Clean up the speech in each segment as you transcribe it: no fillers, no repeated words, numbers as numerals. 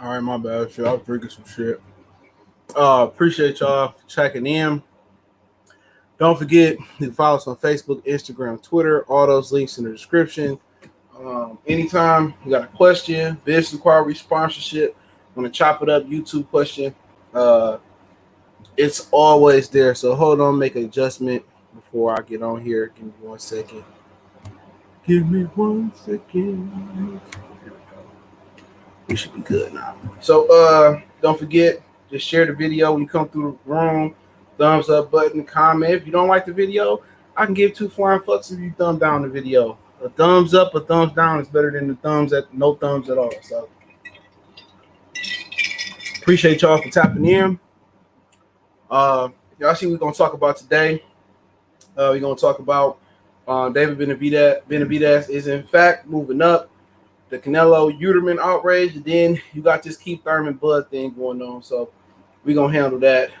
All right, my bad. Shit, I was drinking some shit. Appreciate y'all checking in. Don't forget, you can follow us on Facebook, Instagram, Twitter. All those links in the description. Anytime you got a question, business inquiry, sponsorship, want to chop it up, YouTube question, it's always there. So hold on, make an adjustment before I get on here. Give me 1 second. Give me 1 second. We should be good now. So don't forget, just share the video when you come through the room. Thumbs up button, comment. If you don't like the video, I can give 2 flying fucks if you thumb down the video. A thumbs up, a thumbs down is better than no thumbs at all. So appreciate y'all for tapping in. Y'all see what we're gonna talk about today. We're gonna talk about David Benavidez is in fact moving up. The Canelo Yıldırım outrage, and then you got this Keith Thurman Bud thing going on. So we're gonna handle that.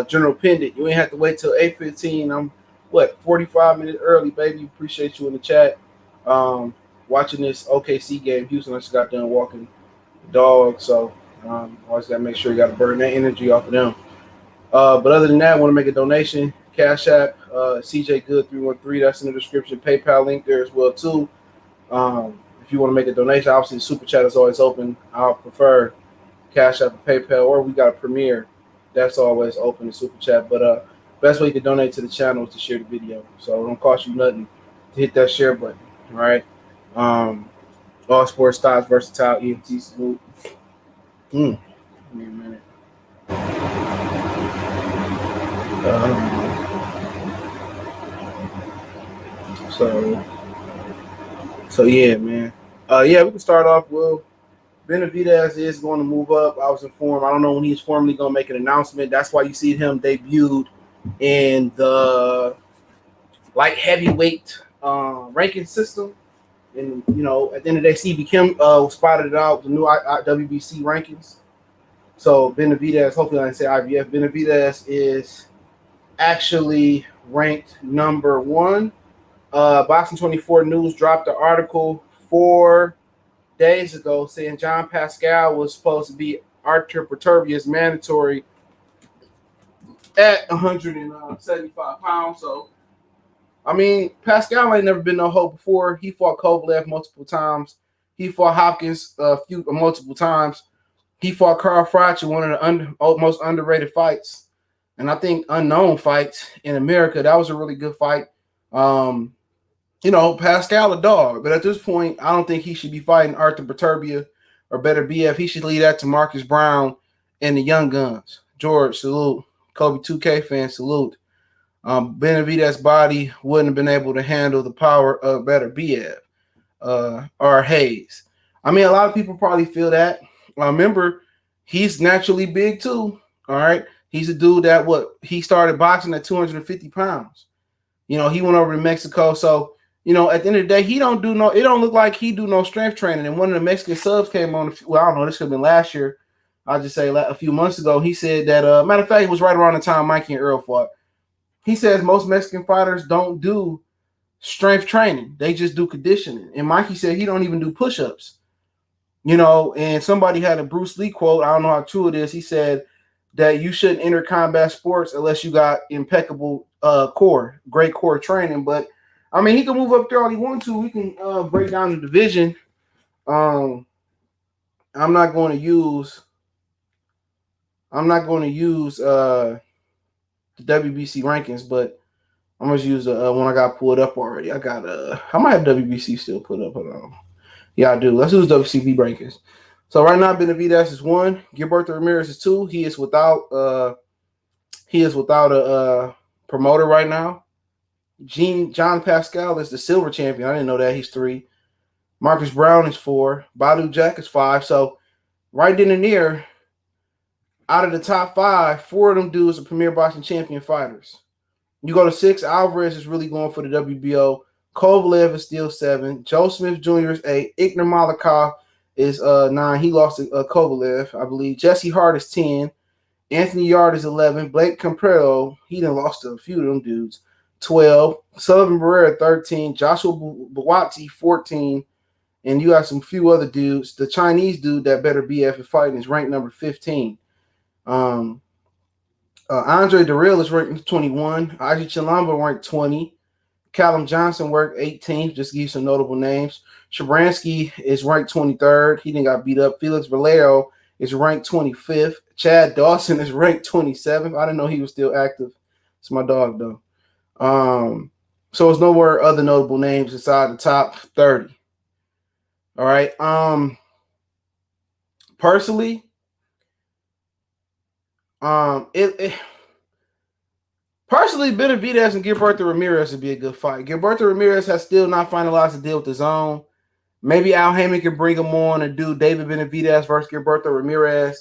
General Pendant, you ain't have to wait till 8:15. I'm 45 minutes early, baby. Appreciate you in the chat. Watching this OKC game. Houston, I just got done walking the dog, so always gotta make sure you gotta burn that energy off of them. But other than that, I want to make a donation. Cash App, CJ Good 313. That's in the description. PayPal link there as well too. If you want to make a donation, obviously the super chat is always open. I'll prefer Cash App and PayPal, or we got a Premiere. That's always open in super chat. But best way you can donate to the channel is to share the video. So it don't cost you nothing to hit that share button. All right. All sports styles, versatile, ENT salute. Give me a minute. So yeah, man. We can start off. Well, Benavidez is going to move up. I was informed. I don't know when he's formally going to make an announcement. That's why you see him debuted in the light heavyweight ranking system. And at the end of the day, CB Kim spotted it out the new WBC rankings. So Benavidez, hopefully I didn't say IBF. Benavidez is actually ranked number 1. Boxing 24 News dropped the article 4 days ago saying John Pascal was supposed to be Artur Beterbiev's mandatory at 175 pounds. So, I mean, Pascal ain't never been no hope before. He fought Kovalev multiple times. He fought Hopkins multiple times. He fought Crawford in one of the most underrated fights, and I think unknown fights in America. That was a really good fight. Pascal a dog, but at this point, I don't think he should be fighting Artur Beterbiev or better BF. He should leave that to Marcus Brown and the Young Guns. George, salute. Kobe 2K fan, salute. Benavidez's body wouldn't have been able to handle the power of better BF or Hayes. I mean, a lot of people probably feel that. Remember, he's naturally big too. All right. He's a dude that he started boxing at 250 pounds. He went over to Mexico. So, at the end of the day, it don't look like he do no strength training. And one of the Mexican subs came on, I don't know, this could have been last year. I'll just say a few months ago. He said that, matter of fact, it was right around the time Mikey and Earl fought. He says most Mexican fighters don't do strength training. They just do conditioning. And Mikey said he don't even do push-ups. And somebody had a Bruce Lee quote. I don't know how true it is. He said that you shouldn't enter combat sports unless you got impeccable great core training. But I mean, he can move up there all he wants to. We can break down the division. I'm not going to use the WBC rankings, but I'm gonna use the one I got pulled up already. I might have WBC still put up. Hold on. Yeah, I do. Let's use WCB rankings. So right now, Benavidez is 1. Gilberto Ramirez is 2. He is without a promoter right now. John Pascal is the silver champion. I didn't know that. He's 3. Marcus Brown is 4. Badu Jack is 5. So right then and there, out of the top 5, 4 of them dudes are premier boxing champion fighters. You go to 6, Alvarez is really going for the WBO. Kovalev is still 7. Joe Smith Jr. is 8. Ikner Malakov is 9. He lost to Kovalev, I believe. Jesse Hart is 10. Anthony Yard is 11. Blake Comprello, he done lost to a few of them dudes. 12. Sullivan Barrera, 13. Joshua Buatsi, 14. And you got some few other dudes. The Chinese dude that better BF is fighting is ranked number 15. Andre Dirrell is ranked 21. Aji Chilamba ranked 20. Callum Johnson ranked 18th. Just to give you some notable names. Shabransky is ranked 23rd. He didn't got beat up. Felix Valero is ranked 25th. Chad Dawson is ranked 27th. I didn't know he was still active. It's my dog, though. So it's nowhere other notable names inside the top 30. All right. Personally, personally, Benavidez and Gilberto Ramirez would be a good fight. Gilberto Ramirez has still not finalized a deal with his own. Maybe Al Heyman can bring him on and do David Benavidez versus Gilberto Ramirez.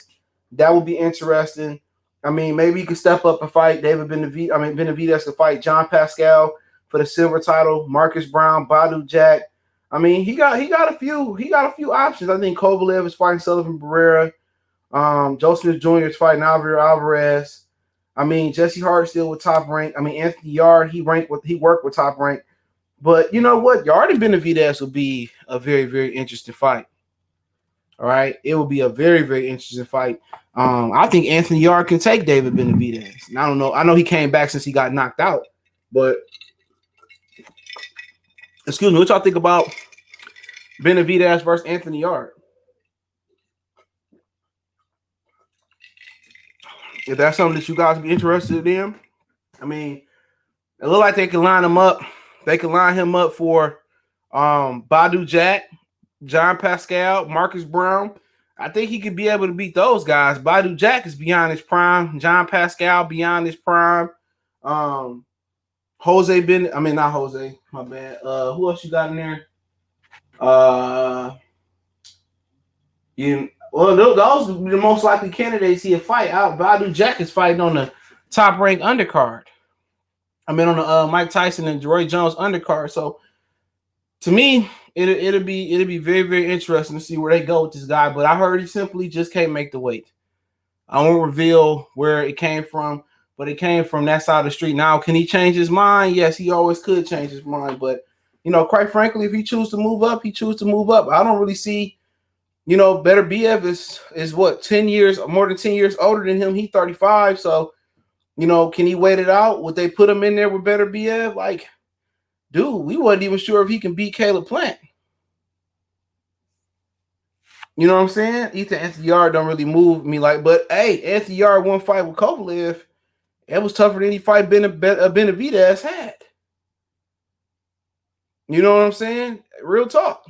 That would be interesting. I mean, maybe he could step up and fight Benavidez to fight John Pascal for the silver title. Marcus Brown, Badu Jack. I mean, he got a few options. I think Kovalev is fighting Sullivan Barrera. Joe Smith Jr. is fighting Alvaro Alvarez. I mean, Jesse Hart still with Top Rank. I mean, Anthony Yard, he worked with Top Rank. But you know what? Yard and Benavidez will be a very, very interesting fight. All right. It will be a very, very interesting fight. I think Anthony Yard can take David Benavidez. And I don't know. I know he came back since he got knocked out. But excuse me, what y'all think about Benavidez versus Anthony Yard? If that's something that you guys be interested in, I mean, it looks like they can line him up. They can line him up for Badu Jack, John Pascal, Marcus Brown. I think he could be able to beat those guys. Badu Jack is beyond his prime. John Pascal beyond his prime. Not Jose. My bad. Who else you got in there? Those are the most likely candidates he'll fight. Badu Jack is fighting on the Top Rank undercard. I mean, on the Mike Tyson and Roy Jones undercard. So, to me, it'll be very, very interesting to see where they go with this guy. But I heard he simply just can't make the weight. I won't reveal where it came from, but it came from that side of the street. Now, can he change his mind? Yes, he always could change his mind. But, quite frankly, if he chooses to move up, he chooses to move up. I don't really see, Better BF is what, 10 years, more than 10 years older than him. He's 35. So, can he wait it out? Would they put him in there with Better BF? Like, dude, we wasn't even sure if he can beat Caleb Plant. You know what I'm saying? Ethan Anthony Yard don't really move me but hey, Anthony Yard won fight with Kovalev. It was tougher than any fight Benavidez had. You know what I'm saying? Real talk.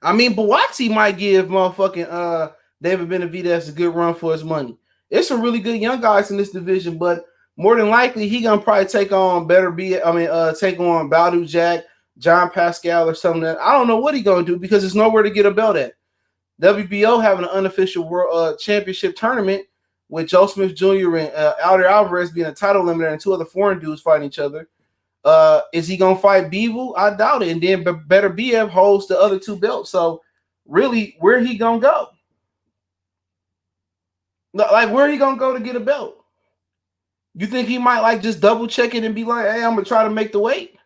I mean, Buatsi might give motherfucking David Benavidez a good run for his money. There's some really good young guys in this division, but more than likely he gonna probably take on take on Badu Jack, John Pascal, or something. That I don't know what he gonna do because there's nowhere to get a belt at. WBO having an unofficial world championship tournament with Joe Smith Jr. and Alder Alvarez being a title limiter and two other foreign dudes fighting each other. Is he gonna fight Bivol? I doubt it. And then Better BF holds the other two belts. So really, where he gonna go? Like, where he gonna go to get a belt? You think he might just double check it and be like, hey, I'm gonna try to make the weight?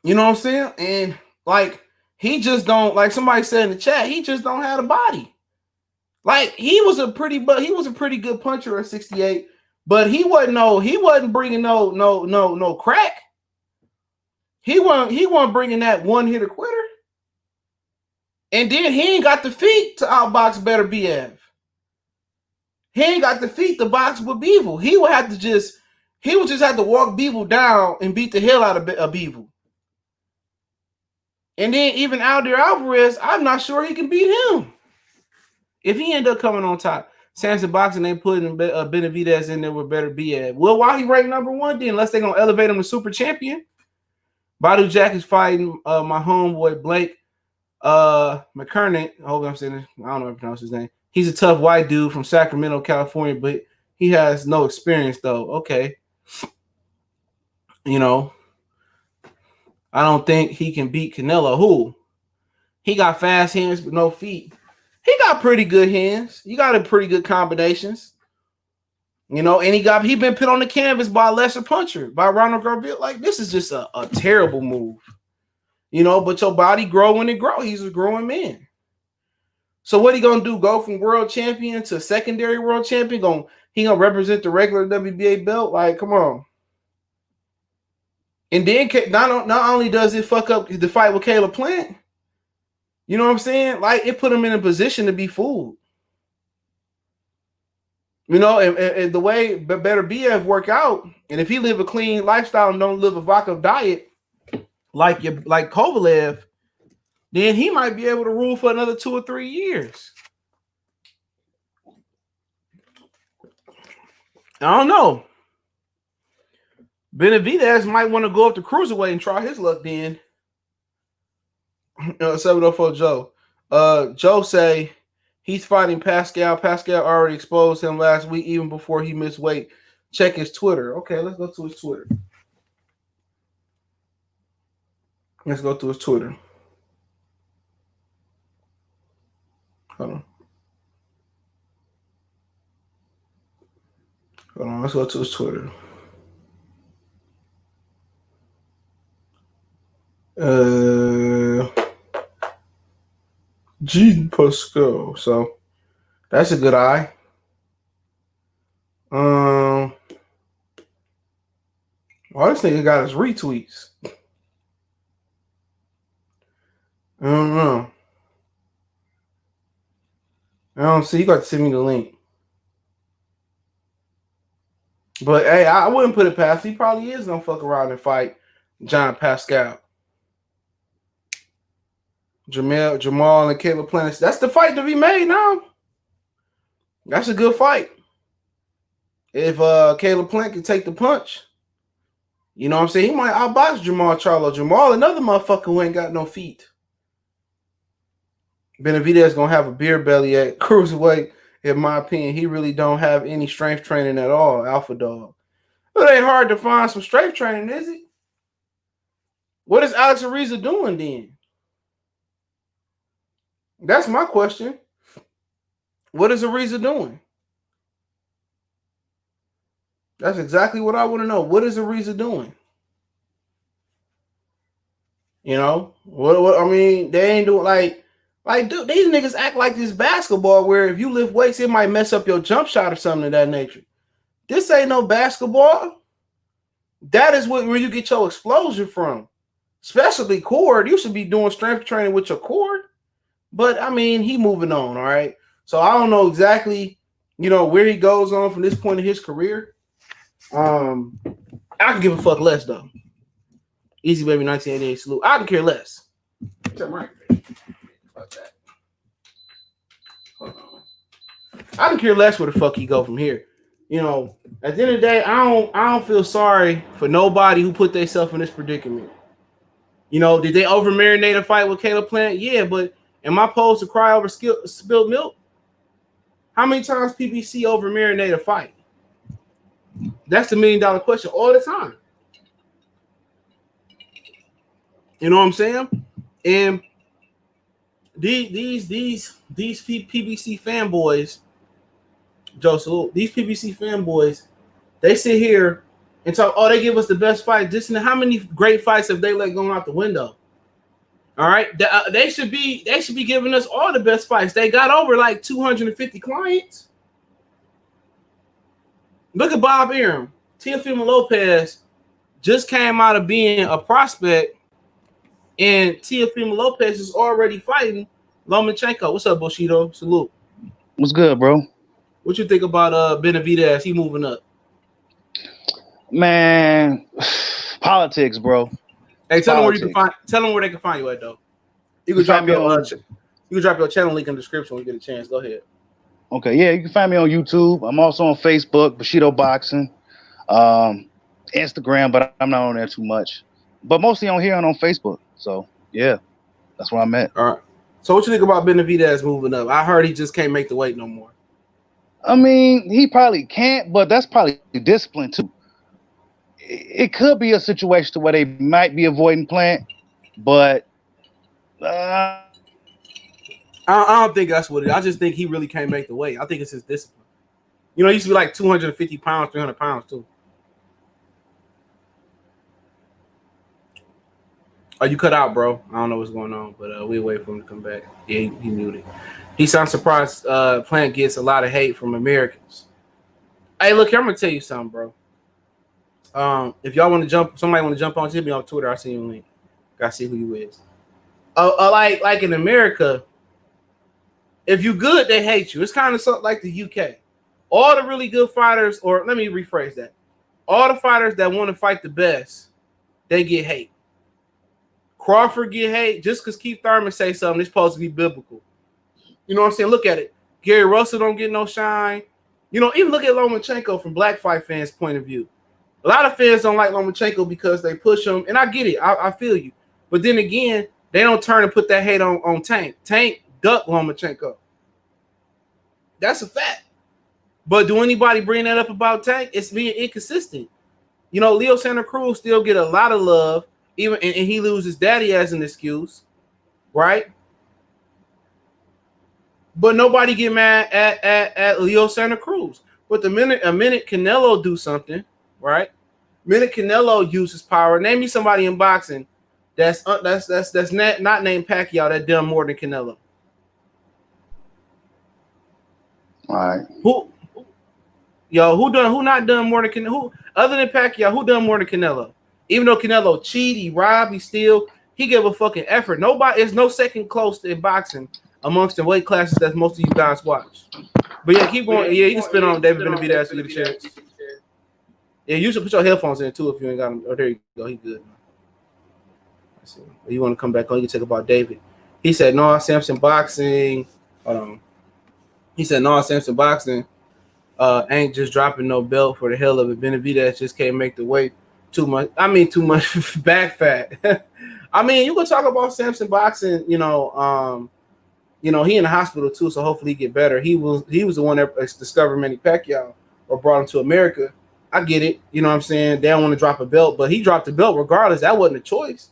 You know what I'm saying? And he just don't, like somebody said in the chat, he just don't have a body. Like, he was a pretty good puncher at 68, but he wasn't bringing no crack. He wasn't bringing that one hitter quitter. And then he ain't got the feet to outbox Better BF. He ain't got the feet to box with Bivol. He would just have to walk Bivol down and beat the hell out of Bivol. And then even Alder Alvarez, I'm not sure he can beat him. If he end up coming on top, Samson Boxing ain't putting Benavidez in there with Better BF. Well, why he ranked number one then? Unless they're going to elevate him to super champion. Badu Jack is fighting my homeboy Blake McKernan. I hope I'm saying this. I don't know how to pronounce his name. He's a tough white dude from Sacramento, California, but he has no experience, though. Okay. I don't think he can beat Canelo. Who? He got fast hands but no feet. He got pretty good hands. He got pretty good combinations. And he been put on the canvas by a lesser puncher, by Ronald Garville. Like, this is just a terrible move. You know, but your body grow when it grow. He's a growing man. So what he gonna do? Go from world champion to secondary world champion? He gonna represent the regular WBA belt? Like, come on. And then not only does it fuck up the fight with Caleb Plant, you know what I'm saying? Like, it put him in a position to be fooled. You know, and the way better BF work out, and if he live a clean lifestyle and don't live a vodka diet like Kovalev, then he might be able to rule for another 2 or 3 years. I don't know. Benavidez might want to go up to cruiserweight and try his luck then. 704 Joe. Joe say he's fighting Pascal. Pascal already exposed him last week, even before he missed weight. Check his Twitter. Okay, let's go to his Twitter. Let's go to his Twitter. Hold on. Let's go to his Twitter. G Pascal. So that's a good eye. Well, this nigga got his retweets. I don't know. I don't see. You got to send me the link. But hey, I wouldn't put it past. He probably is gonna fuck around and fight John Pascal. Jamal and Caleb Plant. That's the fight to be made now. That's a good fight. If Caleb Plant can take the punch, you know what I'm saying? He might outbox Jamal Charlo. Jamal, another motherfucker who ain't got no feet. Benavidez gonna have a beer belly at cruiserweight. In my opinion, he really don't have any strength training at all, alpha dog. It ain't hard to find some strength training, is it? What is Alex Ariza doing then? That's my question. What is Ariza doing? That's exactly what I want to know. What is Ariza doing? You know? What I mean, they ain't doing like, dude, these niggas act like this basketball where if you lift weights, it might mess up your jump shot or something of that nature. This ain't no basketball. That is where you get your explosion from. Especially cord. You should be doing strength training with your cord. But, I mean, he moving on, all right? So, I don't know exactly, you know, where he goes on from this point in his career. I can give a fuck less, though. Easy Baby 1988 salute. I can care less. Right. About that. Hold on. I can care less where the fuck he go from here. You know, at the end of the day, I don't feel sorry for nobody who put themselves in this predicament. You know, did they over marinate a fight with Caleb Plant? Yeah, but am I supposed to cry over spilled milk? How many times PBC over marinate a fight? That's the $1 million question all the time. You know what I'm saying? And these PBC fanboys, Joe, salute, these PBC fanboys, they sit here and talk, oh, they give us the best fight. Just how many great fights have they let go out the window? All right, they should be giving us all the best fights. They got over like 250 clients. Look at Bob Arum. Teofimo Lopez just came out of being a prospect, and Teofimo Lopez is already fighting Lomachenko. What's up, Bushido? Salute. What's good, bro? What you think about Benavidez? He moving up. Man, politics, bro. Hey, tell them where you can find. Tell them where they can find you at, though. You can drop your channel link in the description when you get a chance. Go ahead. Okay, yeah, you can find me on YouTube. I'm also on Facebook, Bushido Boxing, Instagram, but I'm not on there too much. But mostly on here and on Facebook. So yeah, that's where I'm at. All right. So what you think about Benavidez moving up? I heard he just can't make the weight no more. I mean, he probably can't, but that's probably discipline too. It could be a situation to where they might be avoiding Plant, but I don't think that's what it is. I just think he really can't make the weight. I think it's his discipline. You know, he used to be like 250 pounds, 300 pounds too. Oh, you cut out, bro. I don't know what's going on, but we wait for him to come back. Yeah, he muted. He sounds surprised. Plant gets a lot of hate from Americans. Hey, look here, I'm gonna tell you something, bro. If y'all want to jump, somebody want to jump on, hit me on Twitter. I'll see you link. Gotta see who you is. Like in America, if you good, they hate you. It's kind of something like the UK. All the really good fighters, or let me rephrase that. All the fighters that want to fight the best, they get hate. Crawford get hate just because Keith Thurman say something. It's supposed to be biblical. You know what I'm saying? Look at it. Gary Russell don't get no shine. You know, even look at Lomachenko from black fight fans' point of view. A lot of fans don't like Lomachenko because they push him, and I get it. I feel you. But then again, they don't turn and put that hate on Tank. Tank ducked Lomachenko. That's a fact. But do anybody bring that up about Tank? It's being inconsistent. You know, Leo Santa Cruz still get a lot of love, even and he loses daddy as an excuse, right? But nobody get mad at Leo Santa Cruz. But a minute Canelo do something, right? Minute Canelo uses power. Name me somebody in boxing that's not named Pacquiao that done more than Canelo. All right. Who not done more than Canelo? Who other than Pacquiao? Who done more than Canelo? Even though Canelo cheat, he robbed, he gave a fucking effort. There's no second close in boxing amongst the weight classes that most of you guys watch. But yeah, keep going. Yeah, you can spin on David Benavidez to get a chance. Yeah, you should put your headphones in too if you ain't got them. Oh, there you go. He good. Let's see. You want to come back on? You can talk about David. He said, "No, Samson boxing." Hold on. He said, "No, Samson boxing ain't just dropping no belt for the hell of it. Benavidez just can't make the weight too much. I mean, too much back fat. I mean, you can talk about Samson boxing. You know, he in the hospital too, so hopefully he get better. He was the one that discovered Manny Pacquiao or brought him to America. I get it. You know what I'm saying? They don't want to drop a belt, but he dropped the belt regardless. That wasn't a choice.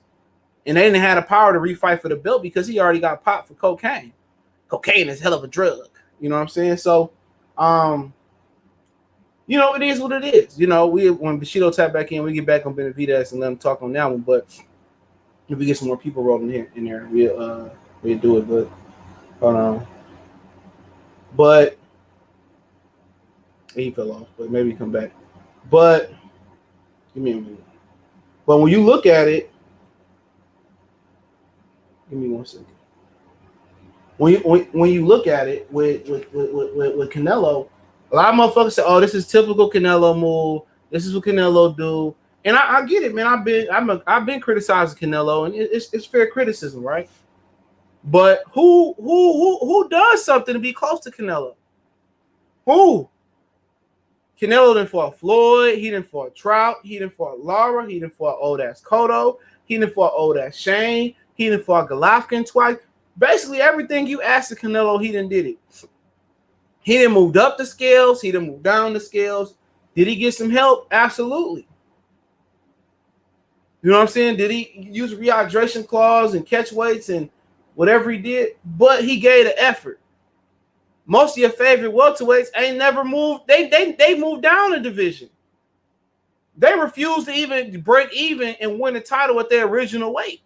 And they didn't have the power to refight for the belt because he already got popped for cocaine. Cocaine is hell of a drug. You know what I'm saying? So, you know, it is what it is. You know, when Bushido tap back in, we get back on Benavidez and let him talk on that one. But if we get some more people rolling in there, we'll do it. But hold on. But he fell off, but maybe come back. But give me a minute. But when you look at it, give me 1 second. When you look at it with Canelo, a lot of motherfuckers say, "Oh, this is typical Canelo move. This is what Canelo do." And I get it, man. I've been criticizing Canelo, and it's fair criticism, right? But who does something to be close to Canelo? Who? Canelo didn't fought Floyd. He didn't fought Trout. He didn't fought Lara. He didn't fought old ass Cotto. He didn't fought old ass Shane. He didn't fought Golovkin twice. Basically, everything you asked of Canelo, he didn't did it. He didn't moved up the scales. He didn't move down the scales. Did he get some help? Absolutely. You know what I'm saying? Did he use a rehydration clause and catch weights and whatever he did? But he gave the effort. Most of your favorite welterweights ain't never moved. They moved down a division. They refused to even break even and win the title at their original weight.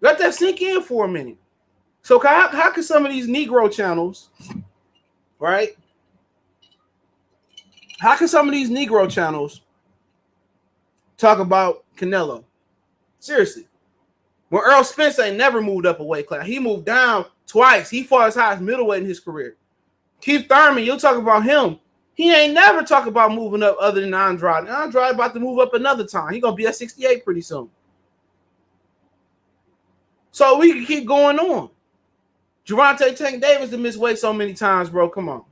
Let that sink in for a minute. So how can some of these Negro channels, right? How can some of these Negro channels talk about Canelo? Seriously. When Earl Spence ain't never moved up a weight class. He moved down twice. He fought as high as middleweight in his career. Keith Thurman, you'll talk about him. He ain't never talk about moving up other than Andrade. Andrade about to move up another time. He going to be at 68 pretty soon. So we can keep going on. Gervonta Tank Davis to miss weight so many times, bro. Come on.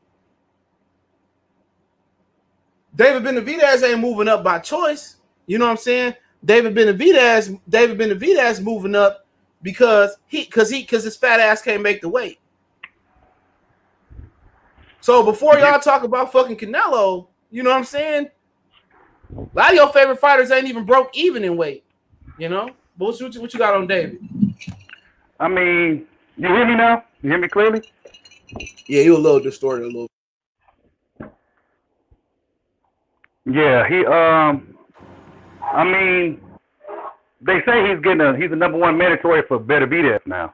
David Benavidez ain't moving up by choice. You know what I'm saying? David Benavidez moving up because his fat ass can't make the weight. So before y'all talk about fucking Canelo, you know what I'm saying? A lot of your favorite fighters ain't even broke even in weight. You know? But what you got on David? I mean, you hear me now? You hear me clearly? Yeah, you a little distorted a little. Yeah, I mean, they say he's the number one mandatory for Benavidez now.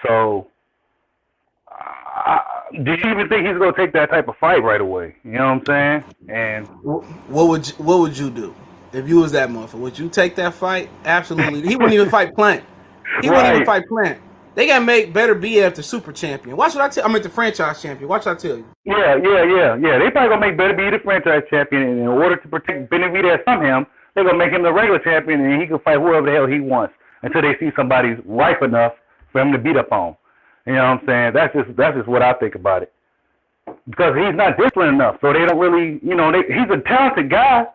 So, do you even think he's gonna take that type of fight right away? You know what I'm saying? And what would you do if you was that motherfucker? Would you take that fight? Absolutely. He wouldn't even fight Plant. He wouldn't even fight Plant. They gotta make better BF the super champion. Watch what I tell. I mean the franchise champion. Watch what I tell you. Yeah. They probably gonna make Better be the franchise champion, and in order to protect Benavidez from him, they're gonna make him the regular champion, and he can fight whoever the hell he wants until they see somebody's ripe enough for him to beat up on. You know what I'm saying? That's just what I think about it. Because he's not disciplined enough, so they don't really, he's a talented guy,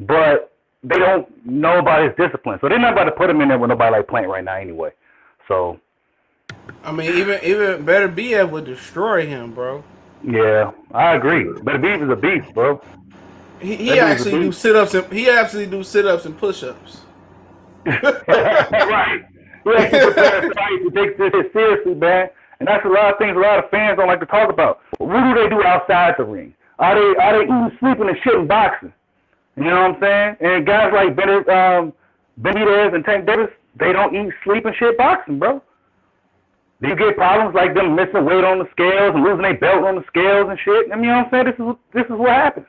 but they don't know about his discipline, so they're not about to put him in there with nobody like Plant right now anyway. So. I mean, even Better BF would destroy him, bro. Yeah, I agree. Better BF is a beast, bro. He actually do sit-ups and push-ups. Right. He actually prepares somebody to take this seriously, man. And that's a lot of things a lot of fans don't like to talk about. What do they do outside the ring? Are they eating, sleeping, and shit in boxing? You know what I'm saying? And guys like Benavidez and Tank Davis, they don't eat, sleep, and shit boxing, bro. Do you get problems like them missing weight on the scales and losing their belt on the scales and shit? I mean, you know what I'm saying? This is what happens.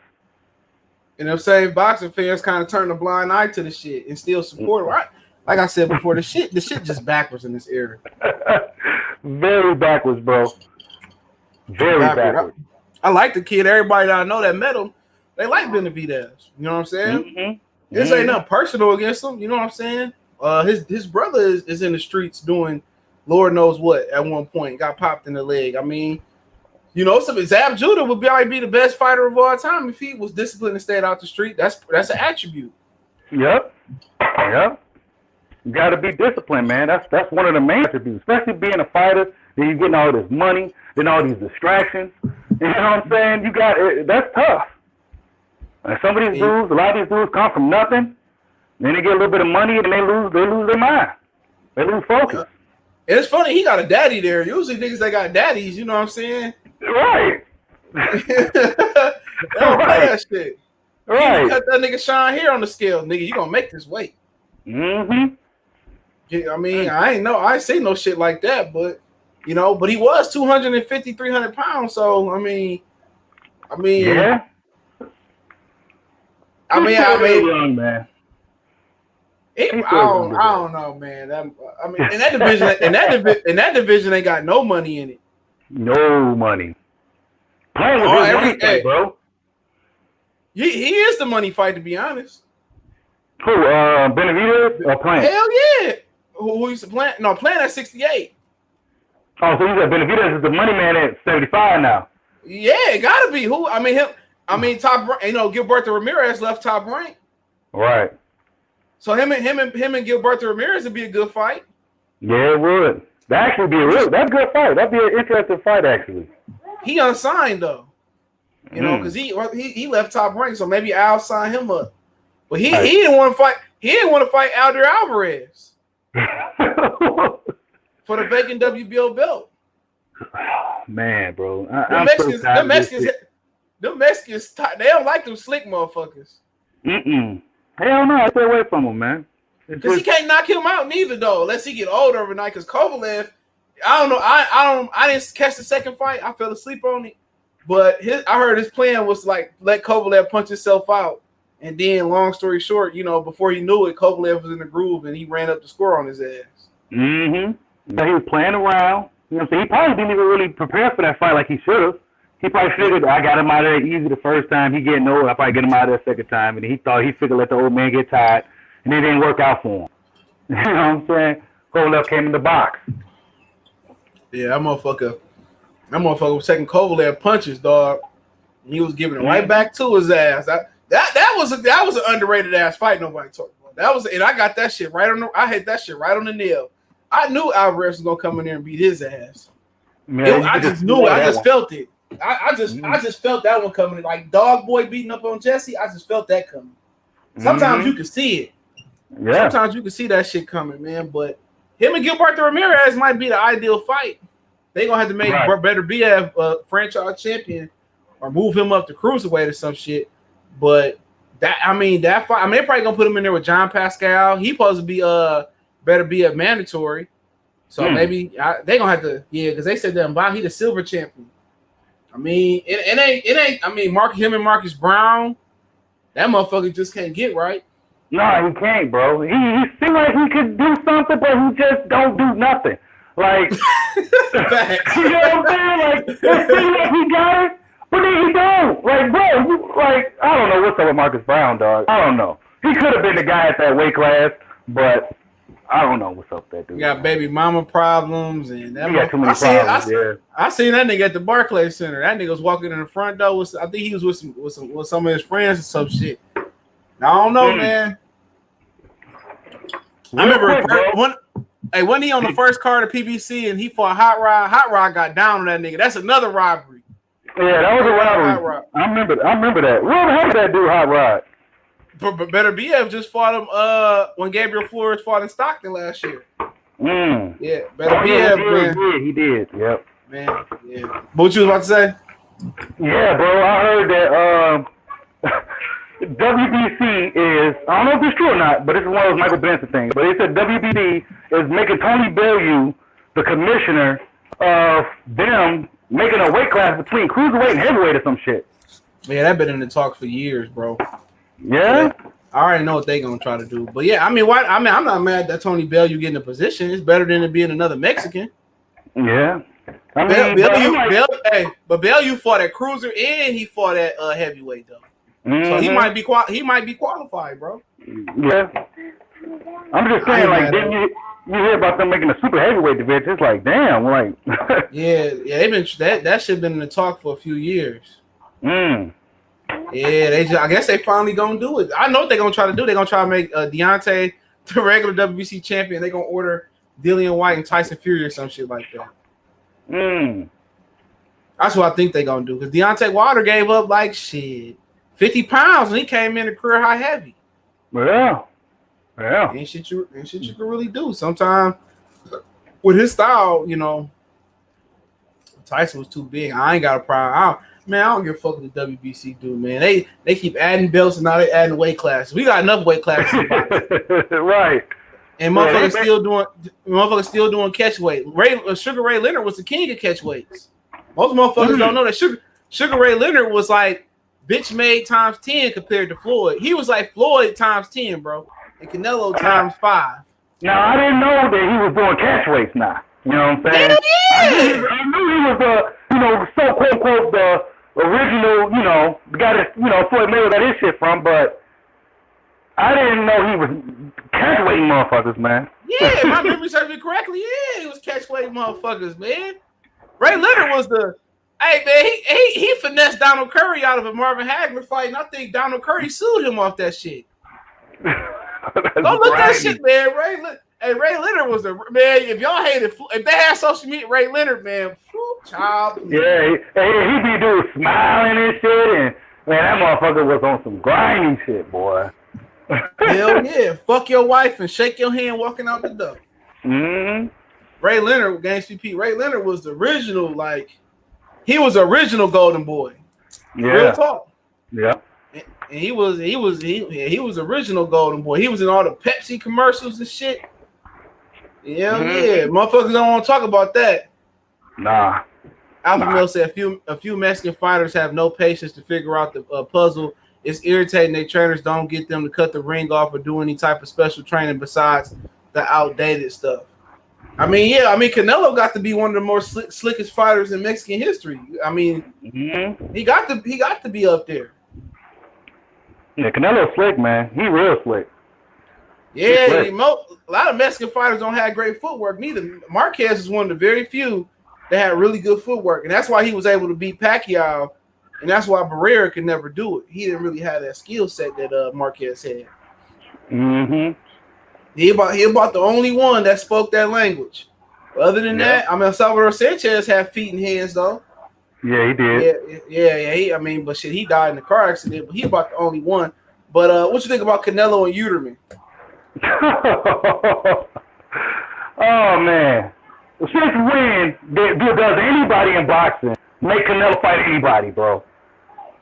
And them same boxing fans kind of turn a blind eye to the shit and still support it. Right? Like I said before, the shit just backwards in this era. Very backwards, bro. Very backwards. I like the kid. Everybody that I know that met him, they like Benavidez. You know what I'm saying? Mm-hmm. This ain't nothing personal against him. You know what I'm saying? His brother is in the streets doing Lord knows what at one point. Got popped in the leg. I mean, Zab Judah would probably be the best fighter of all time if he was disciplined and stayed out the street. That's an attribute. Yep. You got to be disciplined, man. That's one of the main attributes, especially being a fighter. Then you getting all this money, then all these distractions. You know what I'm saying? That's tough. And some of these dudes, a lot of these dudes come from nothing. Then they get a little bit of money and they lose their mind. They lose focus. And it's funny, he got a daddy there. Usually niggas that got daddies, you know what I'm saying? Right. They don't play that shit. Right. You cut that nigga shine here on the scale, nigga. You gonna make this weight. Mm-hmm. I mean, I ain't seen no shit like that, but but he was 250, 300 pounds. So I mean, yeah. I mean, young, man. I don't know, man. I mean, in that division, ain't got no money in it. No money. Playing with his money fight, bro. He is the money fight, to be honest. Who? Benavidez or Plant? Hell yeah. Who used to Plant? No, Plant at 68. Oh, so you said Benavidez is the money man at 75 now. Yeah, it gotta be. Who? I mean, him. I mean, top. Gilberto Ramirez left top rank. Right. So him and Gilberto Ramirez would be a good fight. Yeah, it would. That'd actually be that's a good fight. That'd be an interesting fight, actually. He unsigned though, because he left top rank. So maybe Al signed him up, but he didn't want to fight. He didn't want to fight Alder Alvarez for the vacant WBO belt. Man, bro, them Mexicans, they don't like them slick motherfuckers. Hell no, I stay away from him, man. Because he can't knock him out neither, though, unless he get older overnight. Because Kovalev, I don't know. I didn't catch the second fight. I fell asleep on it. But I heard his plan was like let Kovalev punch himself out, and then, long story short, before he knew it, Kovalev was in the groove and he ran up the score on his ass. Mm-hmm. So he was playing around. He probably didn't even really prepare for that fight like he should have. He probably figured I got him out of there easy the first time. He getting old. I probably get him out of there second time, and he figured let the old man get tired, and it didn't work out for him. You know what I'm saying? Kovalev came in the box. Yeah, that motherfucker was taking Kovalev punches, dog. He was giving it right back to his ass. That was an underrated ass fight. Nobody talked about. And I got that shit I hit that shit right on the nail. I knew Alvarez was gonna come in there and beat his ass. Man, I just knew it. I just felt it. I just felt that one coming. Like Dog Boy beating up on Jesse. I just felt that coming. Sometimes you can see it. Yeah. Sometimes you can see that shit coming, man. But him and Gilberto Ramirez might be the ideal fight. They gonna have to make Better BF a franchise champion or move him up to cruiserweight or some shit. But that fight. I mean, they're probably gonna put him in there with John Pascal. He supposed to be better be a mandatory. So maybe they gonna have to because they said that he the silver champion. I mean, it ain't. I mean, him and Marcus Brown, that motherfucker just can't get right. No, he can't, bro. He seems like he could do something, but he just don't do nothing. Like, you know what I'm saying? Like, it seems like he got it, but then he don't. Like, bro, I don't know what's up with Marcus Brown, dog. I don't know. He could have been the guy at that weight class, but I don't know what's up with that dude. He got baby mama problems, and that he got too many problems. I seen that nigga at the Barclays Center. That nigga was walking in the front door I think he was with some of his friends or some shit. I don't know, man. I remember wasn't he on the first card of PBC and he fought Hot Rod? Hot Rod got down on that nigga. That's another robbery. Yeah, that was a robbery. I remember that. Where the hell did that dude Hot Rod? But Better BF just fought him when Gabriel Flores fought in Stockton last year. Yeah, Better BF, man. He did. Yep. Man, yeah. What you was about to say? Yeah, bro. I heard that WBC is, I don't know if it's true or not, but it's one of those Michael Benson things. But they said WBC is making Tony Bellew the commissioner of them making a weight class between cruiserweight and heavyweight or some shit. Yeah, that been in the talk for years, bro. Yeah? I already know what they gonna try to do. But yeah, I mean, I'm not mad that Tony Bellew getting a position. It's better than it being another Mexican. Yeah. I mean, but Bellew fought at cruiser and he fought at heavyweight though. So he might be qualified, bro. Yeah. I'm just saying, like, didn't you hear about them making a super heavyweight division? It's like, damn, like. yeah, they've been that shit been in the talk for a few years. Yeah, I guess they finally gonna do it. I know what they're gonna try to do. They're gonna try to make Deontay the regular WBC champion. They're gonna order Dillian White and Tyson Fury or some shit like that. That's what I think they're gonna do. Because Deontay Wilder gave up like 50 pounds when he came in a career high heavy. Yeah. Ain't shit you can really do. Sometimes with his style, you know, Tyson was too big. I ain't got a problem. I don't give a fuck what the WBC do, man. They keep adding belts and now they adding weight classes. We got enough weight classes. Right. And motherfuckers still doing catch weight. Sugar Ray Leonard was the king of catch weights. Most motherfuckers don't know that Sugar Ray Leonard was like bitch made times 10 compared to Floyd. He was like Floyd times 10, bro. And Canelo times 5. Now I didn't know that he was doing catch weights now. You know what I'm saying? Yeah. I knew he was so quote unquote the original, the guy that, Floyd Mayweather got his shit from, but I didn't know he was catch weighting motherfuckers, man. Yeah, my memory serves me correctly. Yeah, he was catch weighting motherfuckers, man. Ray Leonard was hey man, he finessed Donald Curry out of a Marvin Hagler fight, and I think Donald Curry sued him off that shit. Don't look that shit, man. Ray Leonard was man. If y'all if they had social media, Ray Leonard, man, child. Yeah, he be doing smiling and shit, and man, that motherfucker was on some grinding shit, boy. Hell yeah, fuck your wife and shake your hand walking out the door. Ray Leonard, Gangsta P. Ray Leonard was the original, he was the original Golden Boy. Yeah. Real talk. Yeah. And he was original Golden Boy. He was in all the Pepsi commercials and shit. Yeah, motherfuckers don't want to talk about that. Nah. Alpha Male said a few Mexican fighters have no patience to figure out the puzzle. It's irritating their trainers don't get them to cut the ring off or do any type of special training besides the outdated stuff. I mean, Canelo got to be one of the more slickest fighters in Mexican history. I mean, he got to be up there. Yeah, Canelo's slick, man. He real slick. Yeah, a lot of Mexican fighters don't have great footwork neither. Marquez is one of the very few that had really good footwork, and that's why he was able to beat Pacquiao, and that's why Barrera could never do it. He didn't really have that skill set that Marquez had. He about the only one that spoke that language. But other than that, Salvador Sanchez had feet and hands though. Yeah, he did. Yeah. But shit, he died in a car accident. But he about the only one. But what you think about Canelo and Yıldırım? Oh man, since when does anybody in boxing make Canelo fight anybody, bro?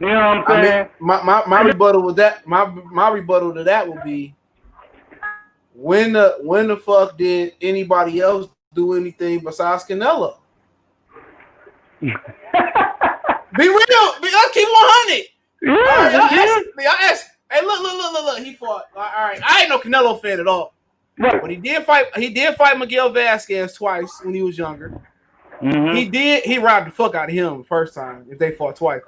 You know what I'm saying? My rebuttal with that, my rebuttal to that would be, when the fuck did anybody else do anything besides Canelo? Be real. Let's keep 100. Yeah. I asked. Hey, look. He fought. All right. I ain't no Canelo fan at all. Right. But he did fight Miguel Vasquez twice when he was younger. Mm-hmm. He robbed the fuck out of him the first time if they fought twice.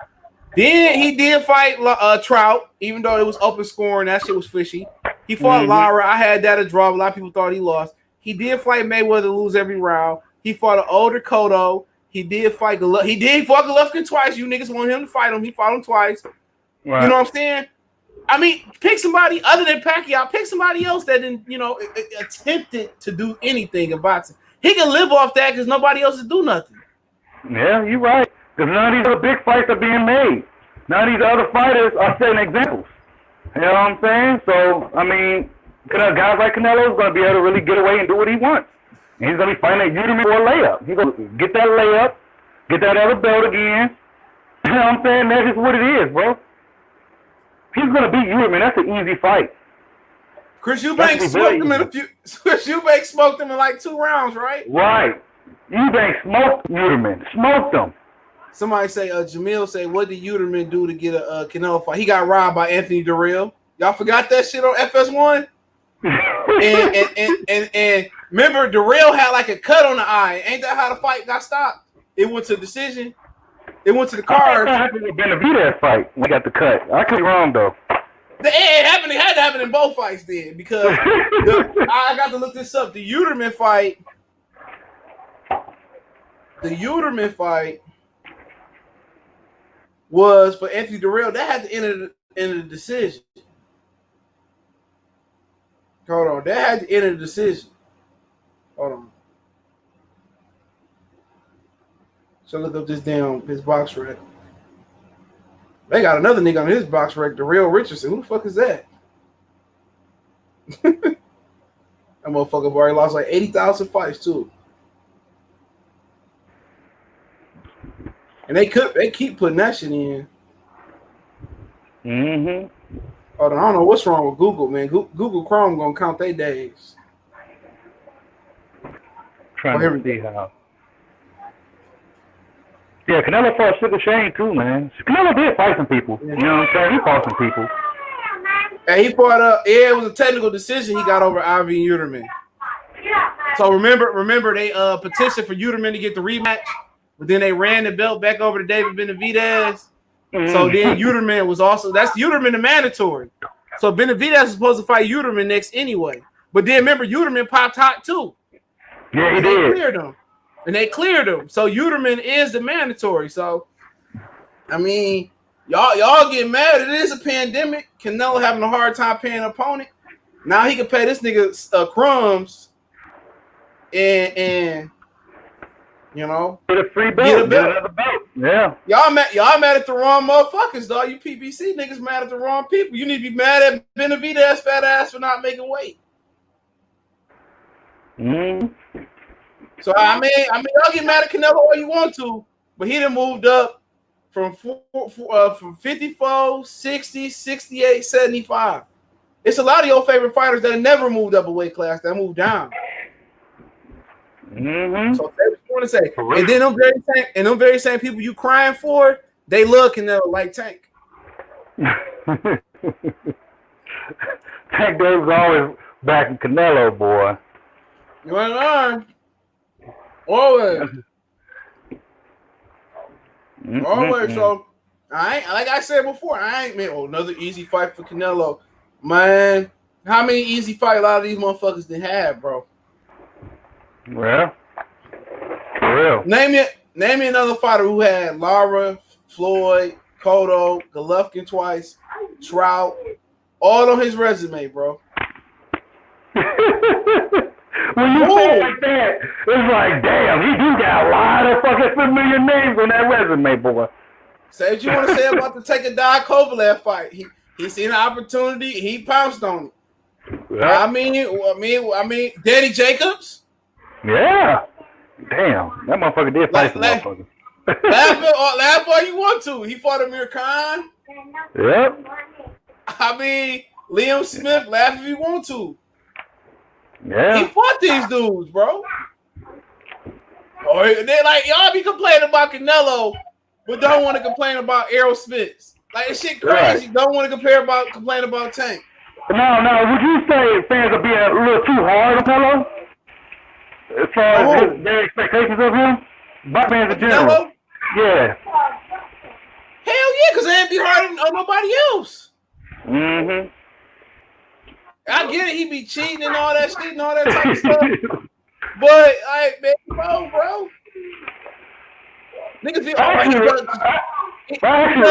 Then he did fight Trout, even though it was open scoring. That shit was fishy. He fought Lara. I had that a draw. A lot of people thought he lost. He did fight Mayweather, lose every round. He fought an older Cotto. He did fight Golovkin twice. You niggas want him to fight him. He fought him twice. Right. You know what I'm saying? I mean, pick somebody other than Pacquiao. Pick somebody else that didn't, attempted to do anything in boxing. He can live off that because nobody else will do nothing. Yeah, you're right. Because none of these other big fights are being made. None of these other fighters are setting examples. You know what I'm saying? So, I mean, guys like Canelo is going to be able to really get away and do what he wants. And he's going to be fighting at Yıldırım for a layup. He's going to get that layup, get that other belt again. You know what I'm saying? That's just what it is, bro. He's going to beat Yıldırım. That's an easy fight. Chris Eubank smoked him in like 2 rounds, right? Right. Eubank smoked Yıldırım. Smoked him. Somebody say, Jamil say, what did Yıldırım do to get a Canelo fight? He got robbed by Anthony Durrell. Y'all forgot that shit on FS1? and remember, Durrell had like a cut on the eye. Ain't that how the fight got stopped? It went to decision. It went to the cards. That happened with Benavidez fight. We got the cut. I could be wrong though. It happened. It had to happen in both fights then, because I got to look this up. The Yıldırım fight was for Anthony Durrell. That had to enter the decision. Hold on. That had to enter the decision. Hold on. So look up his box rec. They got another nigga on his box rec, Darrell Richardson. Who the fuck is that? That motherfucker already lost like 80,000 fights too. And they keep putting that shit in. Mm-hmm. Hold on, I don't know what's wrong with Google, man. Google Chrome gonna count their days. Trying to see how. Yeah, Canelo fought Sugar Shane too, man. Canelo did fight some people. You know what I'm saying? He fought some people. And he fought it was a technical decision he got over Ivan Yıldırım. So remember they petitioned for Yıldırım to get the rematch, but then they ran the belt back over to David Benavidez. So then Yıldırım was also, that's Yıldırım the mandatory. So Benavidez was supposed to fight Yıldırım next anyway. But then remember Yıldırım popped hot too. Yeah, he did. They cleared him. So Yıldırım is the mandatory. So I mean, y'all get mad. It is a pandemic. Canelo having a hard time paying an opponent. Now he can pay this nigga crumbs and you know, get a free belt. Get another belt. Yeah. Y'all mad at the wrong motherfuckers, dog. You PBC niggas mad at the wrong people. You need to be mad at Benavidez fat ass for not making weight. So I mean, y'all get mad at Canelo all you want to, but he done moved up from 54, 60, 68, 75. It's a lot of your favorite fighters that never moved up a weight class that moved down. So that's what you want to say. And then them very same people you crying for, they love Canelo like Tank. Tank Davis always backing Canelo, boy. You want to learn? Always. Always. So I ain't, like I said before, I ain't another easy fight for Canelo. Man, how many easy fights a lot of these motherfuckers did have, bro? Well, for real. Name me another fighter who had Lara, Floyd, Cotto, Golovkin twice, Trout, all on his resume, bro. When you say it like that, it's like, damn, he do got a lot of fucking familiar names on that resume, boy. Say what you want to say about the Takedawa Kovalev fight. He seen an opportunity, he pounced on it. Yeah. I mean, Danny Jacobs. Yeah. Damn, that motherfucker did fight some motherfuckers. Laugh all you want to. He fought Amir Khan. Yep. I mean, Liam Smith, laugh if you want to. Yeah. He fought these dudes, bro. Or they like y'all be complaining about Canelo, but don't want to complain about Errol Spence. Like this shit crazy. Right. Don't want to complain about Tank. No. Would you say fans are being a little too hard on Canelo? As far as their expectations of him? Black fans in general. Canelo? Yeah. Hell yeah, because they ain't be hard on nobody else. Mm-hmm. I get it, he be cheating and all that shit and all that type of stuff. But like, man, bro. Niggas feel I actually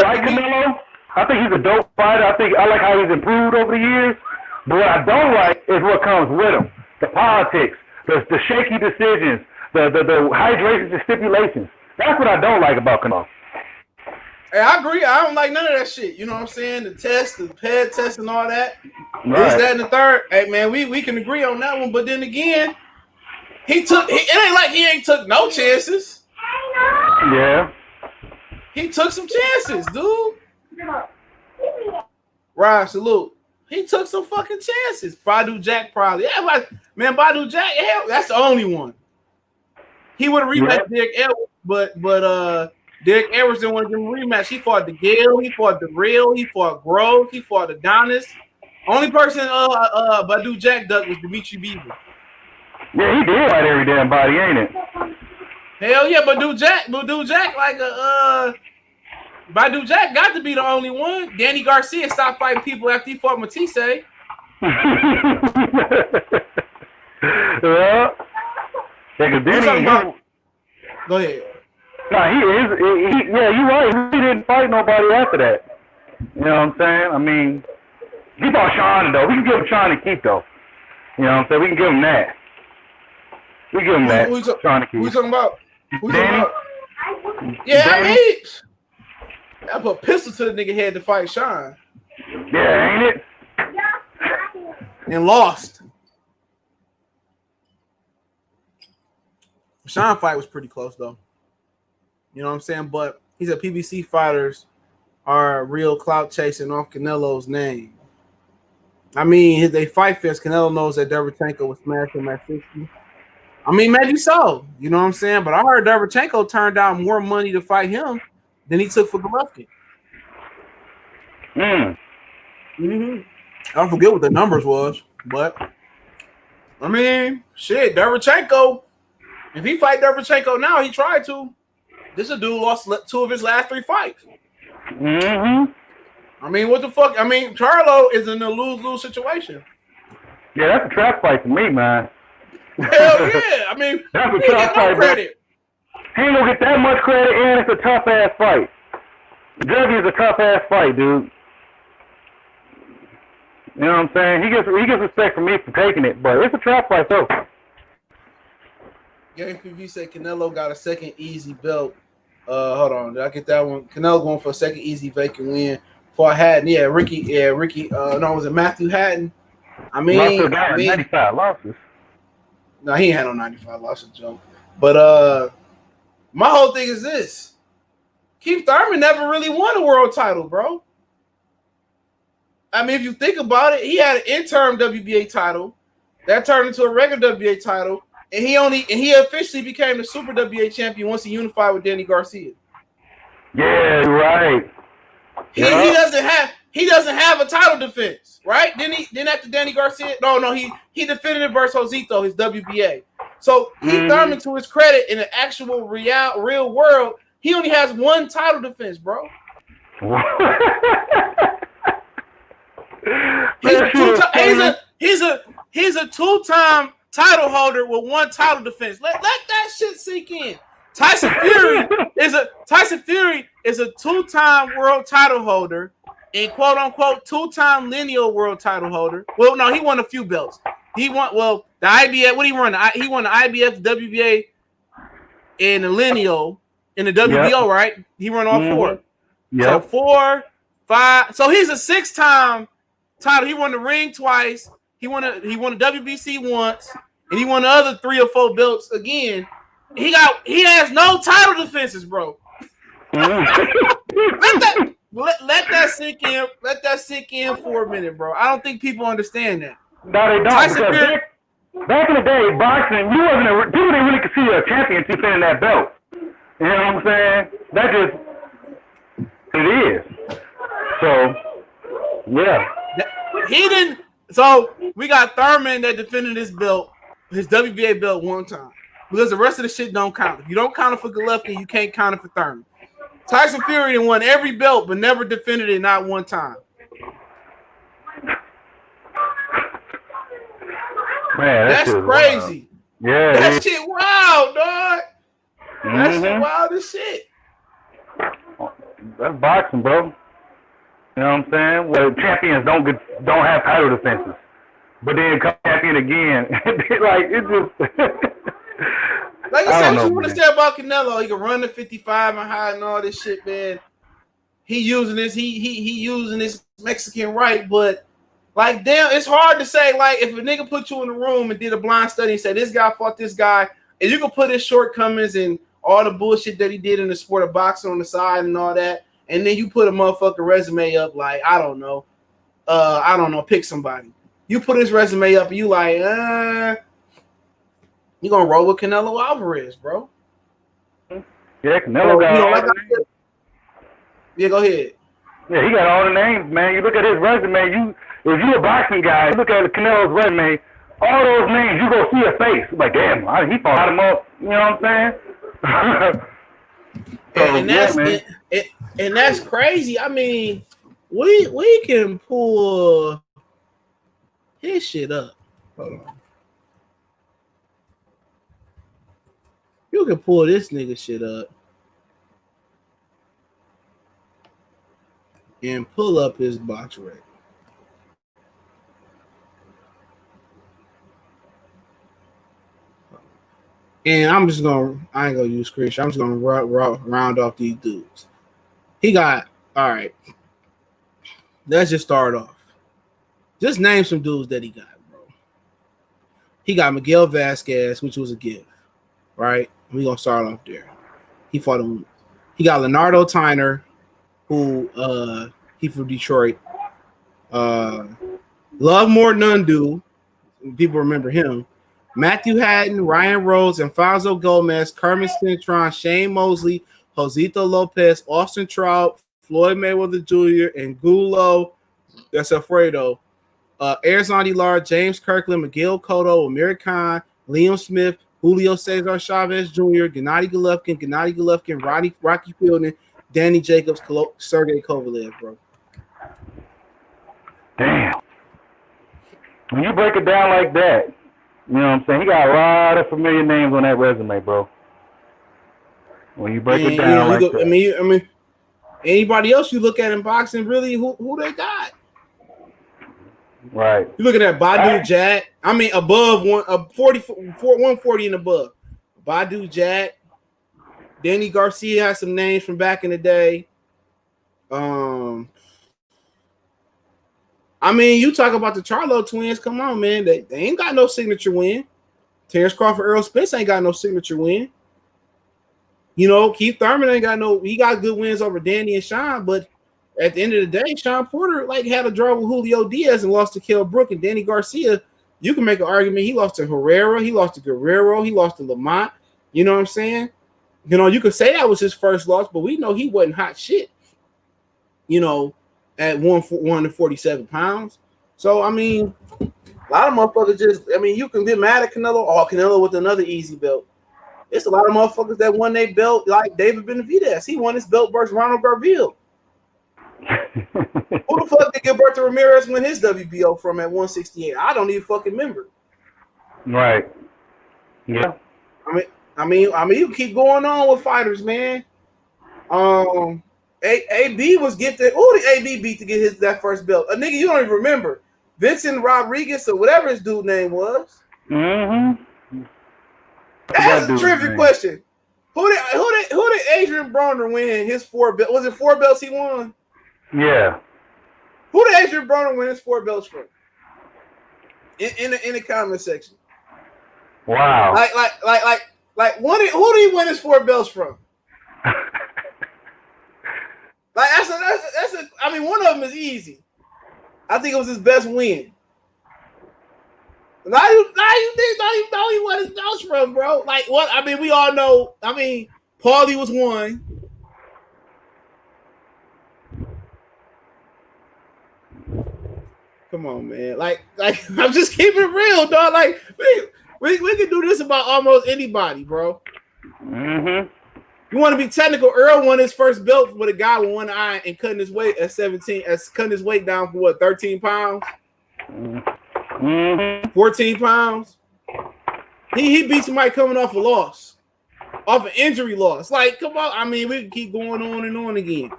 like Canelo. I think he's a dope fighter. I like how he's improved over the years. But what I don't like is what comes with him. The politics, the shaky decisions, the hydration and stipulations. That's what I don't like about Canelo. Hey, I agree. I don't like none of that shit. You know what I'm saying? The test, the ped test and all that. Right. This, that, and the third. Hey, man, we can agree on that one. But then again, it ain't like he ain't took no chances. Yeah. He took some chances, dude. Right, salute. He took some fucking chances. Badu Jack probably. Yeah, man, Badu Jack, yeah, that's the only one. He would have rematched Derek Edwards, but Derek Edwards didn't want to give him a rematch. He fought DeGale, he fought DeReal, he fought Grove, he fought Adonis. Only person Badu Jack ducked was Dimitri Beaver. Yeah, he did fight every damn body, ain't it? Hell yeah, Badu Jack like Badu Jack got to be the only one. Danny Garcia stopped fighting people after he fought Matisse. Yeah, because Danny. Go ahead. No, he you're right. He didn't fight nobody after that. You know what I'm saying? I mean, he fought Sean though. We can give him Sean and Keith though. You know what I'm saying? We can give him that. We give him that. Sean and Keith. Who you talking about? Danny? Yeah, Danny? I mean, I put a pistol to the nigga head to fight Sean. Yeah, ain't it? And lost. Sean fight was pretty close though. You know what I'm saying? But he said PBC fighters are real clout chasing off Canelo's name. I mean, if they fight fast, Canelo knows that Derevchenko would smash him at 60. I mean, maybe so. You know what I'm saying? But I heard Derevchenko turned down more money to fight him than he took for Golovkin. I don't forget what the numbers was, but I mean, shit, Derevchenko. If he fight Derevchenko now, he tried to. This a dude lost 2 of his last 3 fights. I mean, what the fuck? I mean, Charlo is in a lose-lose situation. Yeah, that's a trap fight for me, man. Hell yeah! I mean, that's he ain't get no credit. He ain't gonna get that much credit, and it's a tough-ass fight. Juggy is a tough-ass fight, dude. You know what I'm saying? He gets respect from me for taking it, but it's a trap fight, though. Game PV said Canelo got a second easy belt. Hold on, did I get that one? Canelo going for a second easy vacant win for Hatton. Yeah, Ricky. No, was it Matthew Hatton? I mean, 95 losses. No, he ain't had no 95 losses, Joe. But my whole thing is this: Keith Thurman never really won a world title, bro. I mean, if you think about it, he had an interim WBA title that turned into a regular WBA title. And he officially became the Super WBA champion once he unified with Danny Garcia. Yeah, right. He doesn't have a title defense, right? Then after Danny Garcia, he defended it versus Josito, his WBA. So Keith Thurman, to his credit, in the actual real world, he only has 1 title defense, bro. He's a 2-time title holder with 1 title defense. Let that shit sink in. Tyson Fury is a 2-time world title holder and quote unquote 2-time lineal world title holder. Well, no, he won a few belts. He won the IBF. What did he won? He won the IBF, the WBA, and the lineal in the WBO, right? He won all 4. So 4, 5. So he's a 6-time title. He won the ring twice. He won the WBC once. And he won the other 3 or 4 belts again. He has no title defenses, bro. let that sink in. Let that sink in for a minute, bro. I don't think people understand that. No, they don't. Back in the day, boxing, people didn't really consider a champion to defending that belt. You know what I'm saying? That just it is. So, yeah. He didn't. So we got Thurman that defended his belt, his WBA belt one time. Because the rest of the shit don't count. If you don't count it for Golovkin, you can't count it for Thurman. Tyson Fury done won every belt, but never defended it not one time. Man, that's crazy. Wild. Yeah, that shit wild, dog. That shit wild as shit. That's boxing, bro. You know what I'm saying? Well, champions don't have title defenses, but then come champion again. Like it just. Like you said, what you want to say about Canelo? He can run the 55 and high and all this shit, man. He using this, he using this Mexican right, but like damn, it's hard to say. Like if a nigga put you in a room and did a blind study and said this guy fought this guy, and you can put his shortcomings and all the bullshit that he did in the sport of boxing on the side and all that, and then you put a motherfucking resume up like I don't know, pick somebody. You put his resume up and you like, you gonna roll with Canelo Alvarez, bro? Yeah, Canelo got all the names. Yeah, go ahead. Yeah, he got all the names, man. You look at his resume. If you're a boxing guy, you look at Canelo's resume. All those names, you go see a face. Like, damn, he fought him up. You know what I'm saying? and that's crazy. I mean, we can pull his shit up. Hold on. You can pull this nigga shit up and pull up his box rate. And I ain't gonna use screenshot. I'm just gonna round off these dudes. He got, all right. Let's just start off. Just name some dudes that he got, bro. He got Miguel Vasquez, which was a gift, right? We're going to start off there. He fought him. He got Leonardo Tyner, who he from Detroit. Love More Nundu. People remember him. Matthew Hatton, Ryan Rhodes, Alfonso Gomez, Kermit Cintron, Shane Mosley, Josito Lopez, Austin Trout, Floyd Mayweather Jr., and Gulo. That's Alfredo. Arizona Lar, James Kirkland, Miguel Cotto, Amir Khan, Liam Smith, Julio Cesar Chavez Jr., Gennady Golovkin, Rocky Fielding, Danny Jacobs, Sergey Kovalev, bro. Damn. When you break it down like that, you know what I'm saying? He got a lot of familiar names on that resume, bro. When you break it down like that. I mean, anybody else you look at in boxing, really, who they got? Right. You looking at Badu Jack. I mean, above 140 and above. Badu Jack. Danny Garcia has some names from back in the day. I mean, you talk about the Charlo twins. Come on, man. They ain't got no signature win. Terrence Crawford, Earl Spence ain't got no signature win. You know, Keith Thurman ain't got no. He got good wins over Danny and Sean, but at the end of the day, Sean Porter had a draw with Julio Diaz and lost to Kell Brook, and Danny Garcia. You can make an argument he lost to Herrera, he lost to Guerrero, he lost to Lamont. You know what I'm saying? You know, you could say that was his first loss, but we know he wasn't hot shit. You know, at 147 pounds. So I mean, a lot of motherfuckers you can get mad at Canelo. Oh, Canelo with another easy belt. It's a lot of motherfuckers that won their belt, like David Benavidez. He won his belt versus Ronald Garville. Who the fuck did Gilberto Ramirez win his WBO from at 168? I don't even fucking remember. Right. Yeah. I mean, you keep going on with fighters, man. AB was gifted. Who did AB beat to get that first belt? A nigga you don't even remember. Vincent Rodriguez or whatever his dude name was. Mm-hmm. That's a trivia question. Who did Adrian Broner win his 4 belts? Was it 4 belts he won? Yeah. Who did Adrian Broner win his 4 belts from? In the comment section. Wow. Like who did he win his 4 belts from? I mean, one of them is easy. I think it was his best win. Now you know he what his belts from, bro. Like what? I mean, we all know. I mean, Paulie was one. Come on, man. Like I'm just keeping it real, dog. Like we can do this about almost anybody, bro. Mm-hmm. You want to be technical? Earl won his first belt with a guy with one eye and cutting his weight at 17, cutting his weight down for what, 13 pounds? Mm-hmm. 14 pounds. He beat somebody coming off a loss, off an injury loss. Like, come on. I mean, we can keep going on and on again.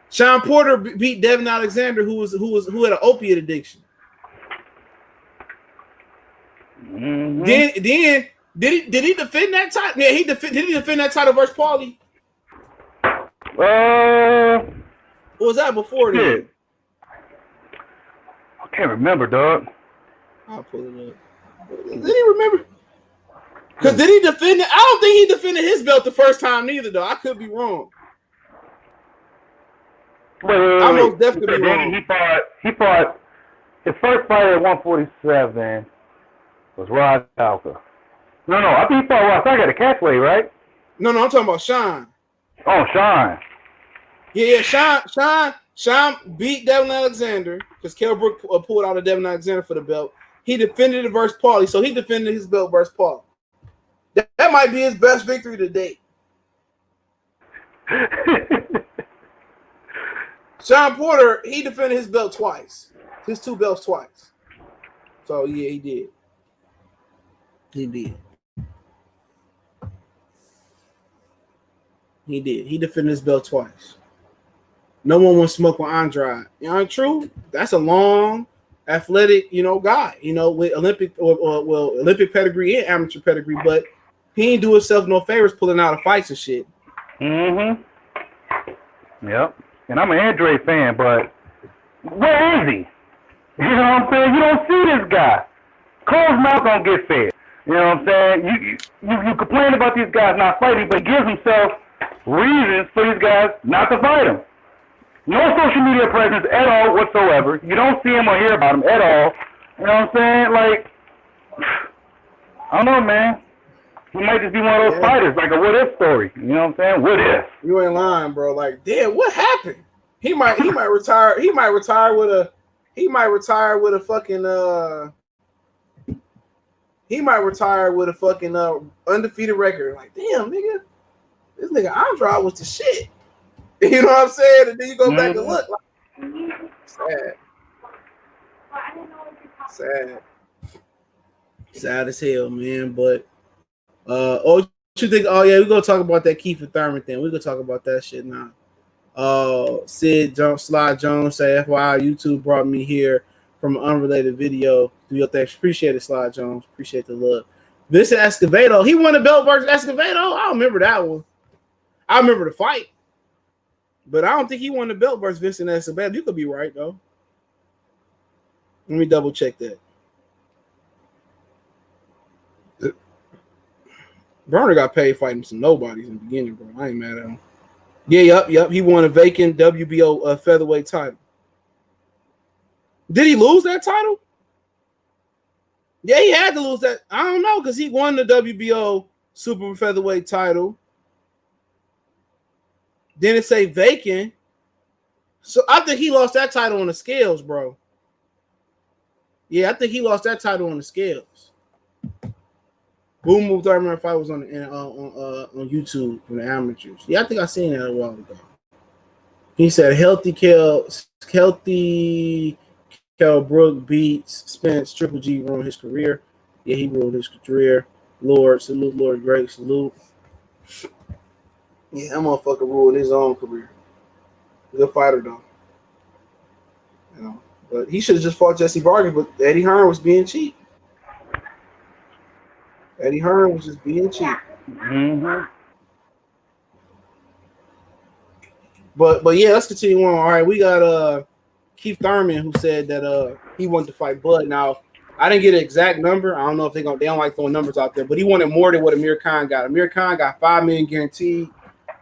Sean Porter beat Devin Alexander, who had an opiate addiction. Mm-hmm. Then did he defend that title? Yeah, did he defend that title versus Paulie? What was that before then? I can't remember, dog. I'll pull it up. Did he remember? Because did he defend it? I don't think he defended his belt the first time neither, though. I could be wrong. Wait. I most definitely be wrong. He fought his first fight at 147 was Rod Alka. No, I think he fought Ross Alka at the catchweight, right? No, I'm talking about Sean. Oh, Sean. Yeah, Sean beat Devin Alexander because Kell Brook pulled out of Devin Alexander for the belt. He defended it versus Paulie, so he defended his belt versus Paulie. That might be his best victory to date. Sean Porter, he defended his belt twice. His two belts twice. So, yeah, he did. He did. He defended his belt twice. No one wants smoke with Andrade. You know, true. That's a long, athletic, guy. With Olympic Olympic pedigree and amateur pedigree, but he ain't do himself no favors pulling out of fights and shit. Mm-hmm. Yep. And I'm an Andrade fan, but where is he? You know what I'm saying? You don't see this guy. Cole's mouth don't get fed. You know what I'm saying? You complain about these guys not fighting, but he gives himself reasons for these guys not to fight him. No social media presence at all whatsoever. You don't see him or hear about him at all. You know what I'm saying? Like, I don't know, man. He might just be one of those fighters, like a what if story. You know what I'm saying? What if? You ain't lying, bro. Like, damn, what happened? He might retire. He might retire with a fucking undefeated record. Like, damn, nigga, this nigga Andrade was the shit. You know what I'm saying? And then you go back and look. Like, sad as hell, man. But what you think? Oh yeah, we're gonna talk about that Keith and Thurman thing. We're gonna talk about that shit now. Slide Jones say, FYI, YouTube brought me here from an unrelated video. Do your thing. Appreciate it, Slide Jones. Appreciate the love. Vincent Escovedo, he won the belt versus Escovedo. I don't remember that one. I remember the fight, but I don't think he won the belt versus Vincent Escovedo. You could be right though. Let me double check that. Burner got paid fighting some nobodies in the beginning, bro. I ain't mad at him. Yeah, yep. He won a vacant WBO featherweight title. Did he lose that title? Yeah, he had to lose that. I don't know, because he won the WBO super featherweight title. Then it say vacant. So I think he lost that title on the scales, bro. Yeah, I think he lost that title on the scales. Boom Move Thurman fight was on YouTube from the amateurs. Yeah, I think I seen that a while ago. He said healthy Kell Brook beats Spence. Triple G ruined his career. Yeah, he ruined his career. Lord, salute, Lord, great salute. Yeah, that motherfucker ruined his own career. Good fighter though. But he should have just fought Jesse Vargas, but Eddie Hearn was being cheap. Eddie Hearn was just being cheap. Mm-hmm. But yeah, let's continue on. All right, we got Keith Thurman who said that he wanted to fight Bud. Now, I didn't get an exact number. I don't know if they don't like throwing numbers out there, but he wanted more than what Amir Khan got. Amir Khan got $5 million guaranteed.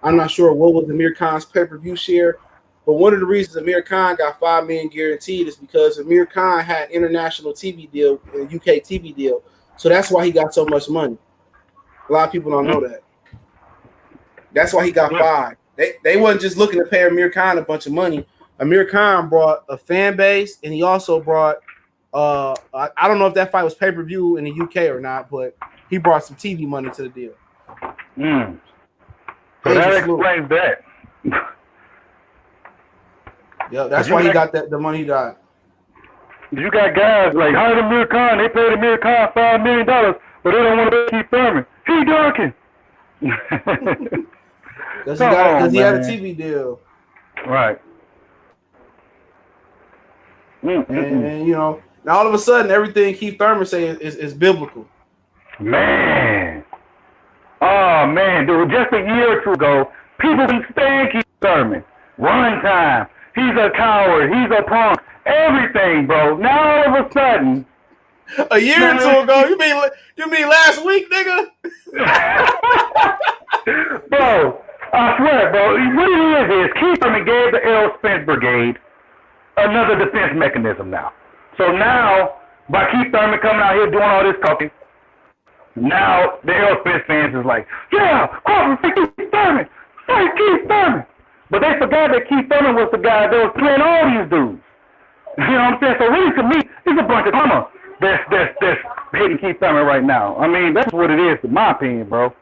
I'm not sure what was Amir Khan's pay-per-view share, but one of the reasons Amir Khan got $5 million guaranteed is because Amir Khan had international TV deal, a UK TV deal, so that's why he got so much money. A lot of people don't know that. That's why he got $5. They wasn't just looking to pay Amir Khan a bunch of money. Amir Khan brought a fan base, and he also brought I don't know if that fight was pay-per-view in the UK or not, but he brought some TV money to the deal. So that explains that. Yeah, that's why he got the money he got. You got guys like hired Amir Khan. They paid Amir Khan $5 million, but they don't want to keep Thurman. He dunking. Because he had a TV deal. Right. And you know, now all of a sudden everything Keith Thurman says is biblical. Man. Oh man, dude, just a year or two ago, people been saying Keith Thurman. Run time. He's a coward. He's a punk. Everything, bro. Now all of a sudden, a year or two ago, you mean last week, nigga? Bro, I swear, bro. What it is Keith Thurman gave the Errol Spence Brigade another defense mechanism now. So now, by Keith Thurman coming out here doing all this talking, now the Errol Spence fans is like, yeah, Crawford, fight Keith Thurman. Fight Keith Thurman. But they forgot that Keith Thurman was the guy that was playing all these dudes. You know what I'm saying? So really, to me, it's a bunch of drama that's hitting Keith Thurman right now. I mean, that's what it is, in my opinion, bro.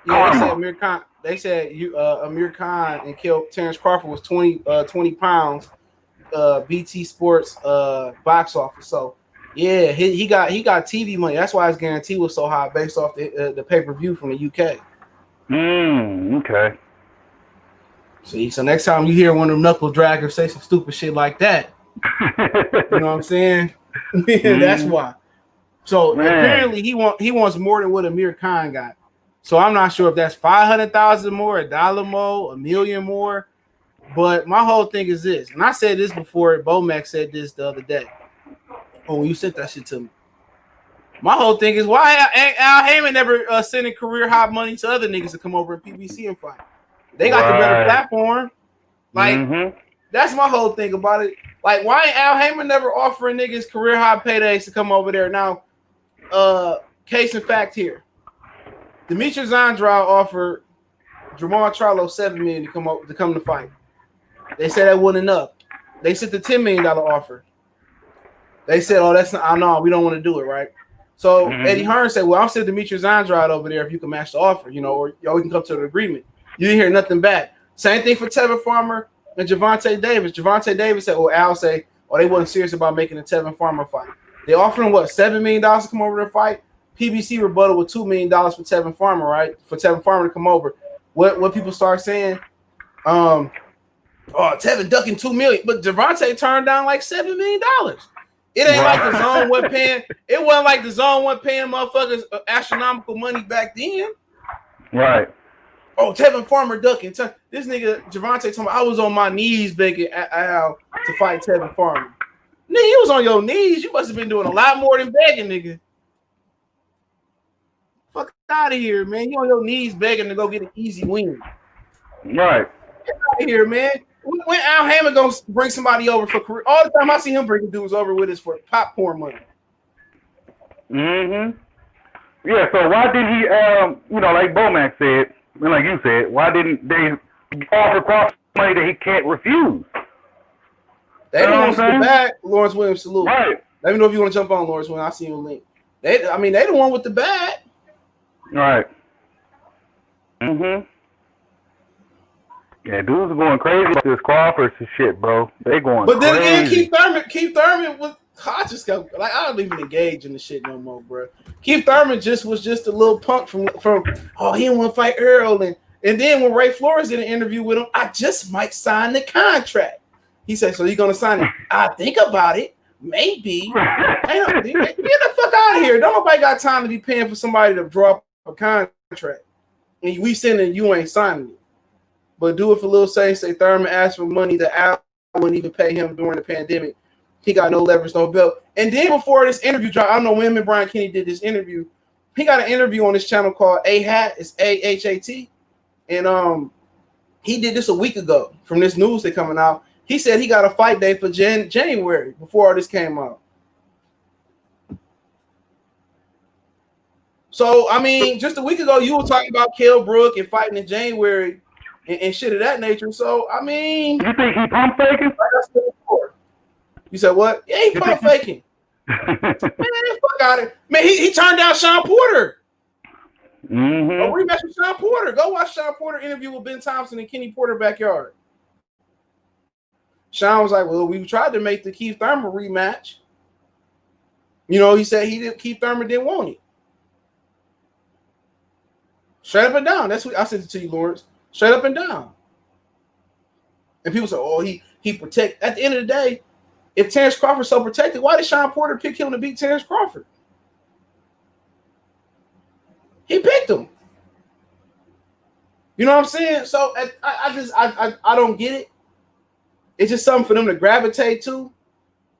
Yeah, they said Amir Khan and killed Terrence Crawford was 20 pounds, BT Sports box office. So yeah, he got TV money. That's why his guarantee was so high based off the pay-per-view from the UK. Okay. See, so next time you hear one of them knuckle draggers say some stupid shit like that, you know what I'm saying? That's why. So apparently he wants more than what Amir Khan got. So I'm not sure if that's 500,000 more, $1 more, $1 million more. But my whole thing is this, and I said this before. Bomac said this the other day. Oh, when you sent that shit to me. My whole thing is why Al Heyman never sending career high money to other niggas to come over in PBC and fight. They got the better platform. Like that's my whole thing about it. Like why ain't Al Heyman never offering niggas career high paydays to come over there? Now, case in fact here, Demetrius Andrade offered Jamal Charlo $7 million to come to fight. They said that wasn't enough. They sent the $10 million offer. They said, "Oh, that's not. No, we don't want to do it, right?" So Eddie Hearn said, "Well, I'll send Demetrius Andrade over there if you can match the offer, you know, or we can come to an agreement." You didn't hear nothing back. Same thing for Tevin Farmer and Gervonta Davis. Gervonta Davis said, "Well, Al say, they wasn't serious about making a Tevin Farmer fight. They offered him $7 million to come over to fight. PBC rebuttal with $2 million for Tevin Farmer, right? For Tevin Farmer to come over. What people start saying? Tevin ducking $2 million, but Gervonta turned down like $7 million. It ain't like the zone wasn't paying. It wasn't like the zone wasn't paying motherfuckers astronomical money back then. Right. Oh, Tevin Farmer ducking. This nigga Gervonta told me I was on my knees begging Al to fight Tevin Farmer. Nigga, you was on your knees. You must have been doing a lot more than begging, nigga. Fuck out of here, man. You on your knees begging to go get an easy win. Right. Get out of here, man. When Al Heyman gonna bring somebody over for career? All the time I see him bringing dudes over with is for popcorn money. Yeah. So why didn't he? Like Bomac said, and like you said, why didn't they offer Crawford money that he can't refuse? They don't want to sit back. Lawrence Williams, salute. Right. Let me know if you want to jump on Lawrence when I see you link. They the one with the bat. Right. Yeah, dudes are going crazy with this Crawford shit, bro. They going But then crazy. again, Keith Thurman was. I don't even engage in the shit no more, bro. Keith Thurman was just a little punk from. He didn't want to fight Earl, and then when Ray Flores did an interview with him, I just might sign the contract. He said, "So you gonna sign it?" I think about it, maybe. Get the fuck out of here! Don't nobody got time to be paying for somebody to drop a contract, and we sending you ain't signing it. But do it for Lil Say Thurman asked for money that Al wouldn't even pay him during the pandemic. He got no leverage, no belt. And then before this interview dropped, I don't know when him and Brian Kenny did this interview. He got an interview on this channel called A-Hat. It's A-H-A-T. And he did this a week ago from this news that coming out. He said he got a fight day for January before all this came out. So, I mean, just a week ago, you were talking about Kell Brook and fighting in January and shit of that nature. So, I mean, You think he pump faking? You said what? Yeah, he pump faking. Man, fuck out of it. Man, he turned down Sean Porter. A rematch with Sean Porter. Go watch Sean Porter interview with Ben Thompson in Kenny Porter backyard. Sean was like, well, we tried to make the Keith Thurman rematch. You know, he said Keith Thurman didn't want it. Straight up and down. That's what I sent it to you, Lawrence. Straight up and down. And people say, oh, he protect. At the end of the day, if Terrence Crawford's so protected, why did Sean Porter pick him to beat Terrence Crawford? He picked him. You know what I'm saying? So I don't get it. It's just something for them to gravitate to.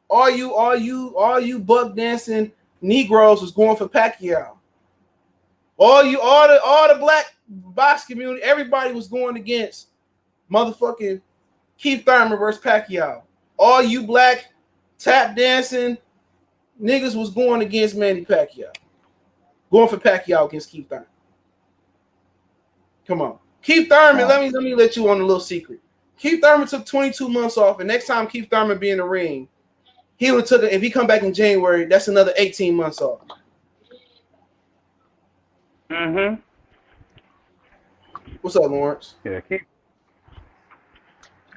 All you buck dancing Negroes was going for Pacquiao. All the black box community, everybody was going against motherfucking Keith Thurman versus Pacquiao. All you black tap dancing niggas was going against Manny Pacquiao. Going for Pacquiao against Keith Thurman. Come on. Keith Thurman, let me let you on a little secret. Keith Thurman took 22 months off, and next time Keith Thurman be in the ring, he would have took it. If he come back in January, that's another 18 months off. What's up, Lawrence? Yeah, Keith.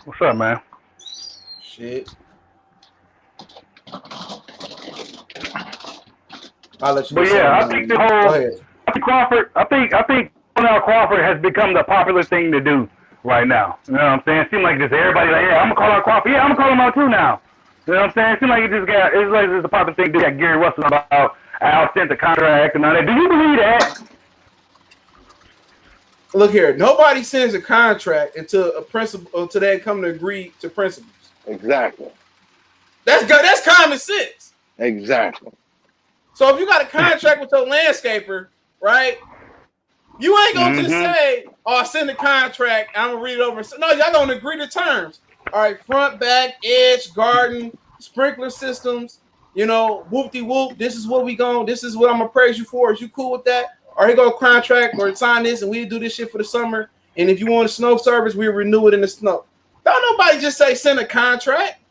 What's up, man? Shit. I'll let you. But yeah, I think the whole Crawford. I think Crawford has become the popular thing to do right now. You know what I'm saying? It seems like just everybody like, yeah, I'm gonna call out Crawford. Yeah, I'm gonna call him out too now. You know what I'm saying? It seems like it's a popular thing to do. Like Gary Russell about Al sent the contract and all that. Do you believe that? Look here, nobody sends a contract until they come to agree to principles. Exactly. That's common sense. Exactly. So if you got a contract with your landscaper, right? You ain't gonna just say, "Oh, I send the contract. I'm gonna read it over." No, y'all gonna agree to terms. All right, front, back, edge, garden, sprinkler systems. You know, whoop-de-whoop. This is what This is what I'm gonna praise you for. Is you cool with that? Or he go contract or sign this, and we do this shit for the summer. And if you want a snow service, we renew it in the snow. Don't nobody just say send a contract.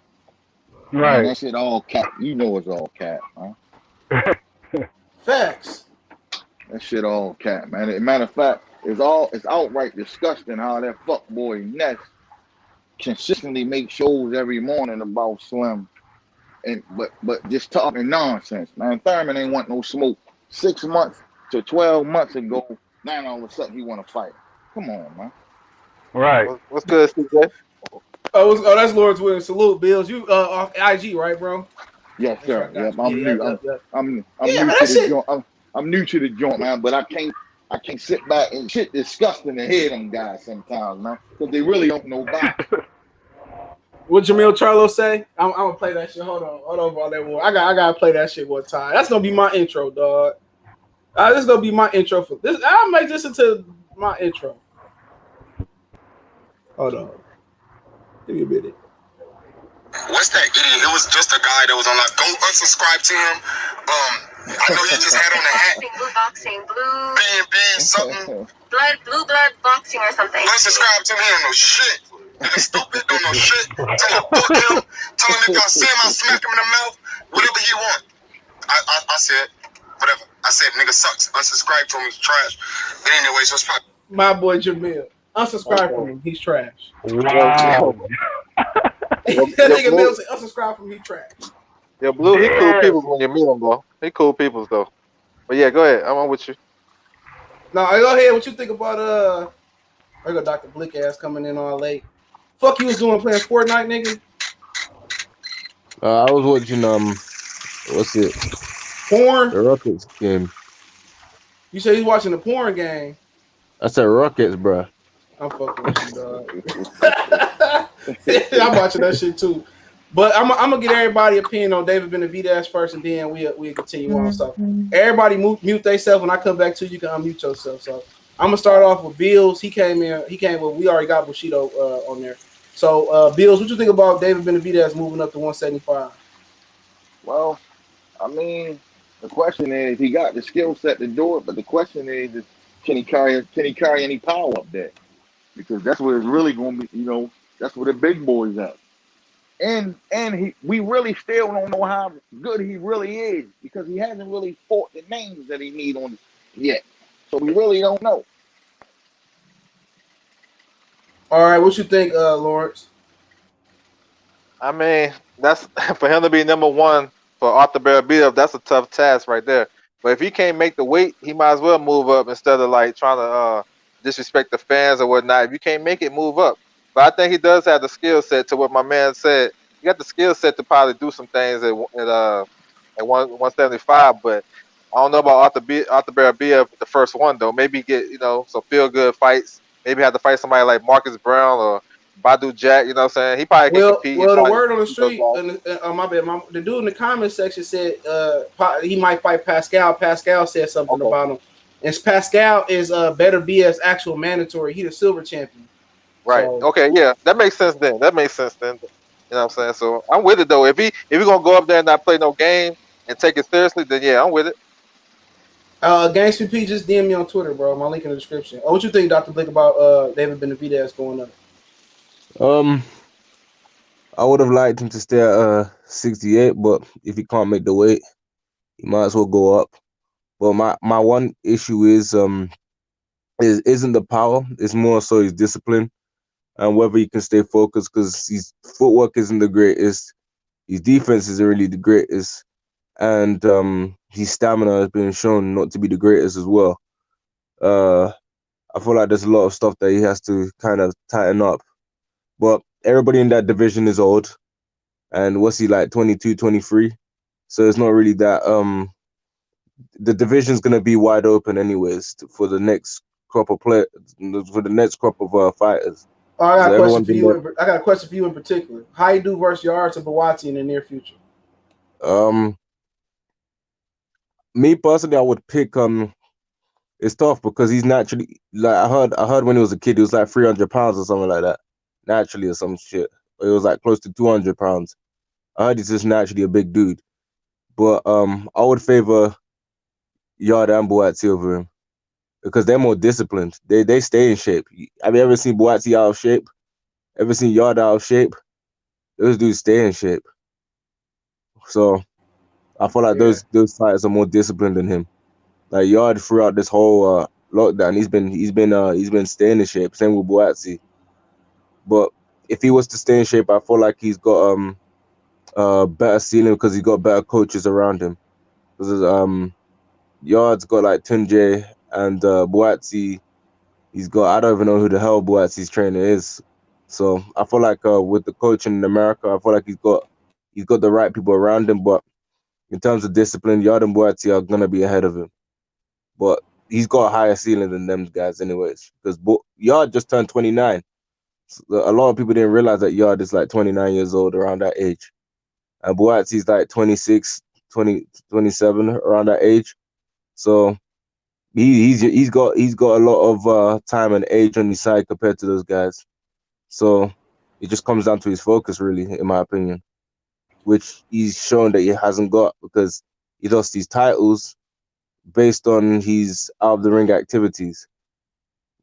Right. Man, that shit all cap. You know it's all cap, huh? Facts. That shit all cap, man. Matter of fact, it's outright disgusting how that fuckboy Ness consistently make shows every morning about Slim, but just talking nonsense, man. Thurman ain't want no smoke 6 months to 12 months ago. Now all of a sudden he want to fight. Come on, man. Right. What's good, CJ? Oh, that's Lawrence Williams. Salute, Bills. You off IG, right, bro? Yes, sir. Yep, I'm new. I'm new Yeah, to the joint. I'm new to the joint, man. But I can't sit back and shit disgusting to hear them guys sometimes, man, because they really don't know box. What Jamil Charlo say? I'm gonna play that shit. Hold on about that one. I gotta play that shit one time. That's gonna be my intro, dog. This is gonna be my intro for this. I'll make this into my intro. Hold on. Give me a minute. What's that idiot? It was just a guy that was on like, don't unsubscribe to him. I know he just had on a hat. Blue boxing, blue B&B something. blue blood boxing or something. Unsubscribe to him, he don't know shit. Nigga stupid, don't know shit. Tell him fuck him. Tell him if y'all see him, I'll smack him in the mouth. Whatever he want. I said, whatever. I said, nigga sucks. Unsubscribe to him, he's trash. But anyway, so it's probably My boy Jamil. Unsubscribe from him. He's trash. Wow. That nigga Bill say unsubscribe from him. He's trash. Yeah, Blue, he cool people when you meet him, though. He cool people, though. But yeah, go ahead. I'm on with you. No, go ahead. What you think about I got Dr. Blick ass coming in all late. Fuck you was doing playing Fortnite, nigga. I was watching what's it? Porn. The Rockets game. You say he's watching the porn game. I said Rockets, bro. I'm fucking with you, dog. I'm watching that shit too. But I'm gonna get everybody opinion on David Benavidez first, and then we'll continue on. So everybody mute themselves. When I come back to you, can unmute yourself. So I'm gonna start off with Bills. He came in. We already got Bushido on there. So Bills, what you think about David Benavidez moving up to 175? Well, I mean, the question is, he got the skill set to do it, but the question is can he carry any power up there? Because that's where it's really going to be. That's where the big boys at. And we really still don't know how good he really is because he hasn't really fought the names that he need on yet. So we really don't know. All right, what you think, Lawrence? I mean, that's for him to be number one for Arthur Benavidez. That's a tough task right there. But if he can't make the weight, he might as well move up instead of like trying to disrespect the fans or whatnot. If you can't make it, move up. But I think he does have the skill set to what my man said. He got the skill set to probably do some things at 175. But I don't know about Arthur Benavidez the first one though. Maybe get some feel good fights. Maybe have to fight somebody like Marcus Brown or Badu Jack, you know what I'm saying? He probably can compete. Well, the word on the street, my bad, the dude in the comment section said he might fight Pascal. Pascal said something about him. And Pascal is better BS actual mandatory. He the silver champion. Right. So, okay, yeah. That makes sense then. You know what I'm saying? So I'm with it though. If he gonna go up there and not play no game and take it seriously, then yeah, I'm with it. Gangster P, just DM me on Twitter, bro. My link in the description. What you think, Dr. Blick, about David Benavidez going up? I would have liked him to stay at 68, but if he can't make the weight, he might as well go up. But my one issue isn't the power; it's more so his discipline and whether he can stay focused. Because his footwork isn't the greatest, his defense isn't really the greatest, and his stamina has been shown not to be the greatest as well. I feel like there's a lot of stuff that he has to kind of tighten up. But everybody in that division is old. And what's he like, 22, 23? So it's not really that. The division's going to be wide open anyways for the next crop of fighters. I got a question for you in particular. How you do versus Yards and Buatsi in the near future? Me personally, I would pick it's tough because he's naturally, like I heard when he was a kid, he was like 300 pounds or something like that. Naturally or some shit. It was like close to 200 pounds. I heard he's just naturally a big dude. But I would favor Yard and Buatsi over him because they're more disciplined. They stay in shape. Have you ever seen Buatsi out of shape? Ever seen Yard out of shape? Those dudes stay in shape. So I feel like those fighters are more disciplined than him. Like Yard throughout this whole lockdown, he's been staying in shape. Same with Buatsi. But if he was to stay in shape, I feel like he's got better ceiling because he's got better coaches around him. Because Yard's got like Tunje and Buatsi. He's got, I don't even know who the hell Buatsi's trainer is. So I feel like with the coaching in America, I feel like he's got the right people around him. But in terms of discipline, Yard and Buatsi are gonna be ahead of him. But he's got a higher ceiling than them guys, anyways. Because Yard just turned 29. A lot of people didn't realize that Yard is like 29 years old around that age. And Buatsi's like 26, 27 around that age. So he's got a lot of time and age on his side compared to those guys. So it just comes down to his focus, really, in my opinion, which he's shown that he hasn't got because he lost his titles based on his out of the ring activities.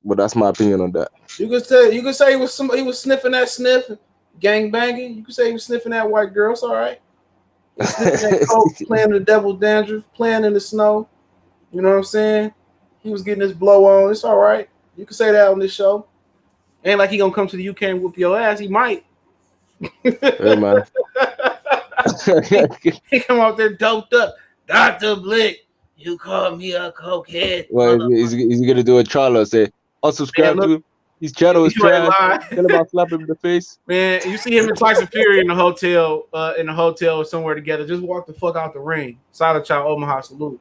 But that's my opinion on that. You could say he was sniffing that sniff, gang banging. You could say he was sniffing that white girl. It's all right. He's sniffing that coke, playing the devil's dandruff, playing in the snow. You know what I'm saying? He was getting his blow on. It's all right. You can say that on this show. Ain't like he gonna come to the UK and whoop your ass. He might. Yeah, man. He come out there doped up. Dr. Blick, you call me a cokehead. Well, he's gonna do a trial and say, unsubscribe to him. His channel is trash. Tell him I'll slap him in the face. Man, you see him and Tyson Fury in the hotel or somewhere together. Just walk the fuck out the ring. Silent Child Omaha salute.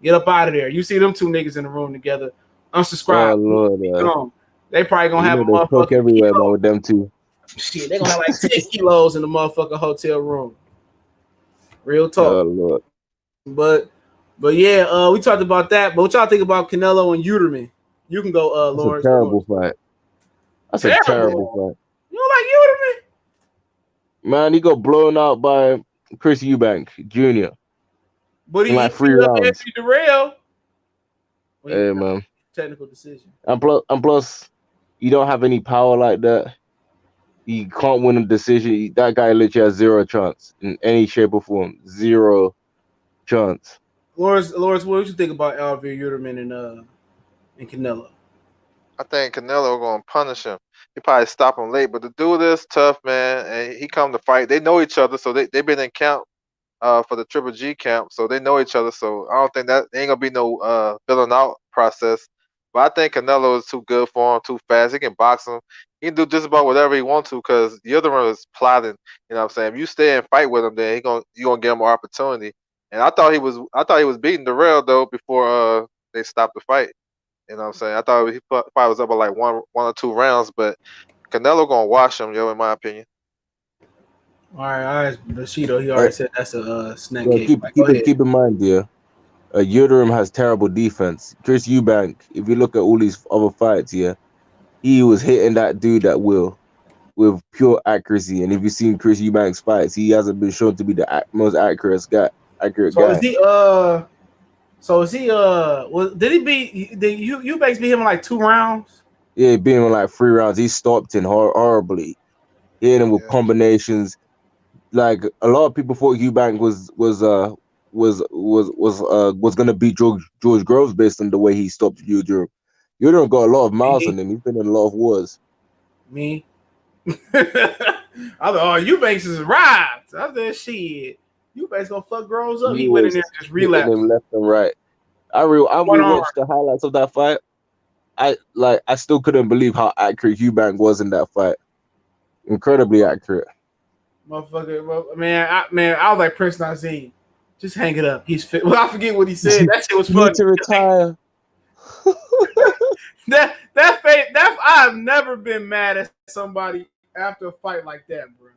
Get up out of there. You see them two niggas in the room together. Unsubscribe. Oh, Lord, Come on. They probably gonna have a motherfucker everywhere, man, with them two. Shit, they gonna have like 10 kilos in the motherfucking hotel room. Real talk. Oh, Lord. But yeah, we talked about that. But what y'all think about Canelo and Yıldırım? You can go, That's Lawrence. a terrible fight. That's a terrible fight. You don't like Yıldırım? Man, he got blown out by Chris Eubank Jr. But he in like 3 rounds. Anthony Durrell. Hey, man. Technical decision. And plus, you don't have any power like that. You can't win a decision. That guy literally has zero chance in any shape or form. Zero chance. Lawrence, what do you think about Alvin Yıldırım and Canelo? I think Canelo going to punish him. He probably stop him late, but the dude is tough, man. And he come to fight. They know each other, so they've been in camp for the Triple G camp, so they know each other. So I don't think that ain't gonna be no filling out process. But I think Canelo is too good for him, too fast. He can box him. He can do just about whatever he wants to because the other one is plotting. You know what I'm saying? If you stay and fight with him, then you gonna give him more opportunity. And I thought he was beating Durrell though before they stopped the fight. You know what I'm saying? I thought he probably was up by like one or 2 rounds, but Canelo gonna wash him, yo, in my opinion. All right, Bushido, he already said that's a snack Well, cake. keep in mind, dear. Yıldırım has terrible defense. Chris Eubank, if you look at all these other fights here, he was hitting that dude at will with pure accuracy. And if you've seen Chris Eubank's fights, he hasn't been shown to be the most accurate guy. Did he beat Eubanks beat him in like 2 rounds? Yeah, beat him in like 3 rounds. He stopped him horribly. Hitting him with combinations. Like a lot of people thought Eubank was gonna beat George Groves based on the way he stopped Yıldırım. Yıldırım got a lot of miles on him. He's been in a lot of wars. Me? I thought, Eubanks has arrived. I said, shit. Eubanks gonna fuck Groves up. He went in there and just relapsed. Him left and right. I rewatched the highlights of that fight. I still couldn't believe how accurate Eubank was in that fight. Incredibly accurate. Motherfucker, man, I was like Prince Nazim. Just hang it up. He's fit. Well, I forget what he said. That shit was funny. Need to retire. I've never been mad at somebody after a fight like that, bro.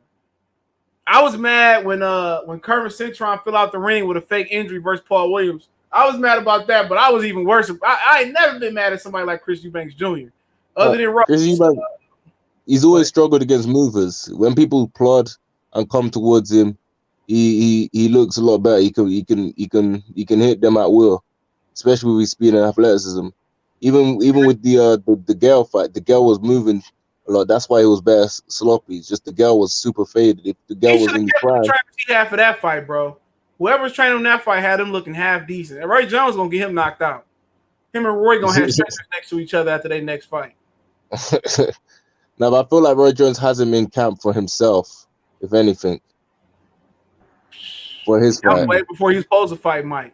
I was mad when Kermit Cintron fell out the ring with a fake injury versus Paul Williams. I was mad about that, but I was even worse. I ain't never been mad at somebody like Chris Eubanks Jr. Other than Ross. Chris Eubanks, he's always struggled against movers. When people plod and come towards him, he looks a lot better. He can hit them at will, especially with his speed and athleticism. Even with the Gale fight, the Gale was moving a lot. That's why he was better sloppy. It's just the Gale was super faded. If the Gale was in the prime, half of that fight, bro. Whoever's training on that fight had him looking half decent. And Roy Jones gonna get him knocked out. Him and Roy gonna have stretchers next to each other after their next fight. Now, but I feel like Roy Jones has him in camp for himself, if anything. For his fight. Way before he was supposed to fight Mike.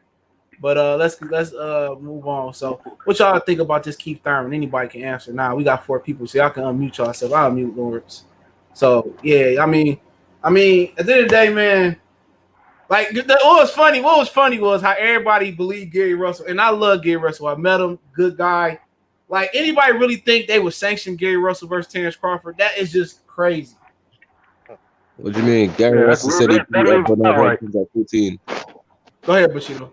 But let's move on. So what y'all think about this Keith Thurman? Anybody can answer. Now we got 4 people, so y'all can unmute yourself. I'll mute Lawrence. So yeah, I mean, at the end of the day, man, like what was funny was how everybody believed Gary Russell, and I love Gary Russell. I met him, good guy. Like anybody really think they would sanction Gary Russell versus Terrence Crawford? That is just crazy. What do you mean? Gary Russell said he beat up Benavidez at 14. Go ahead, Bushido.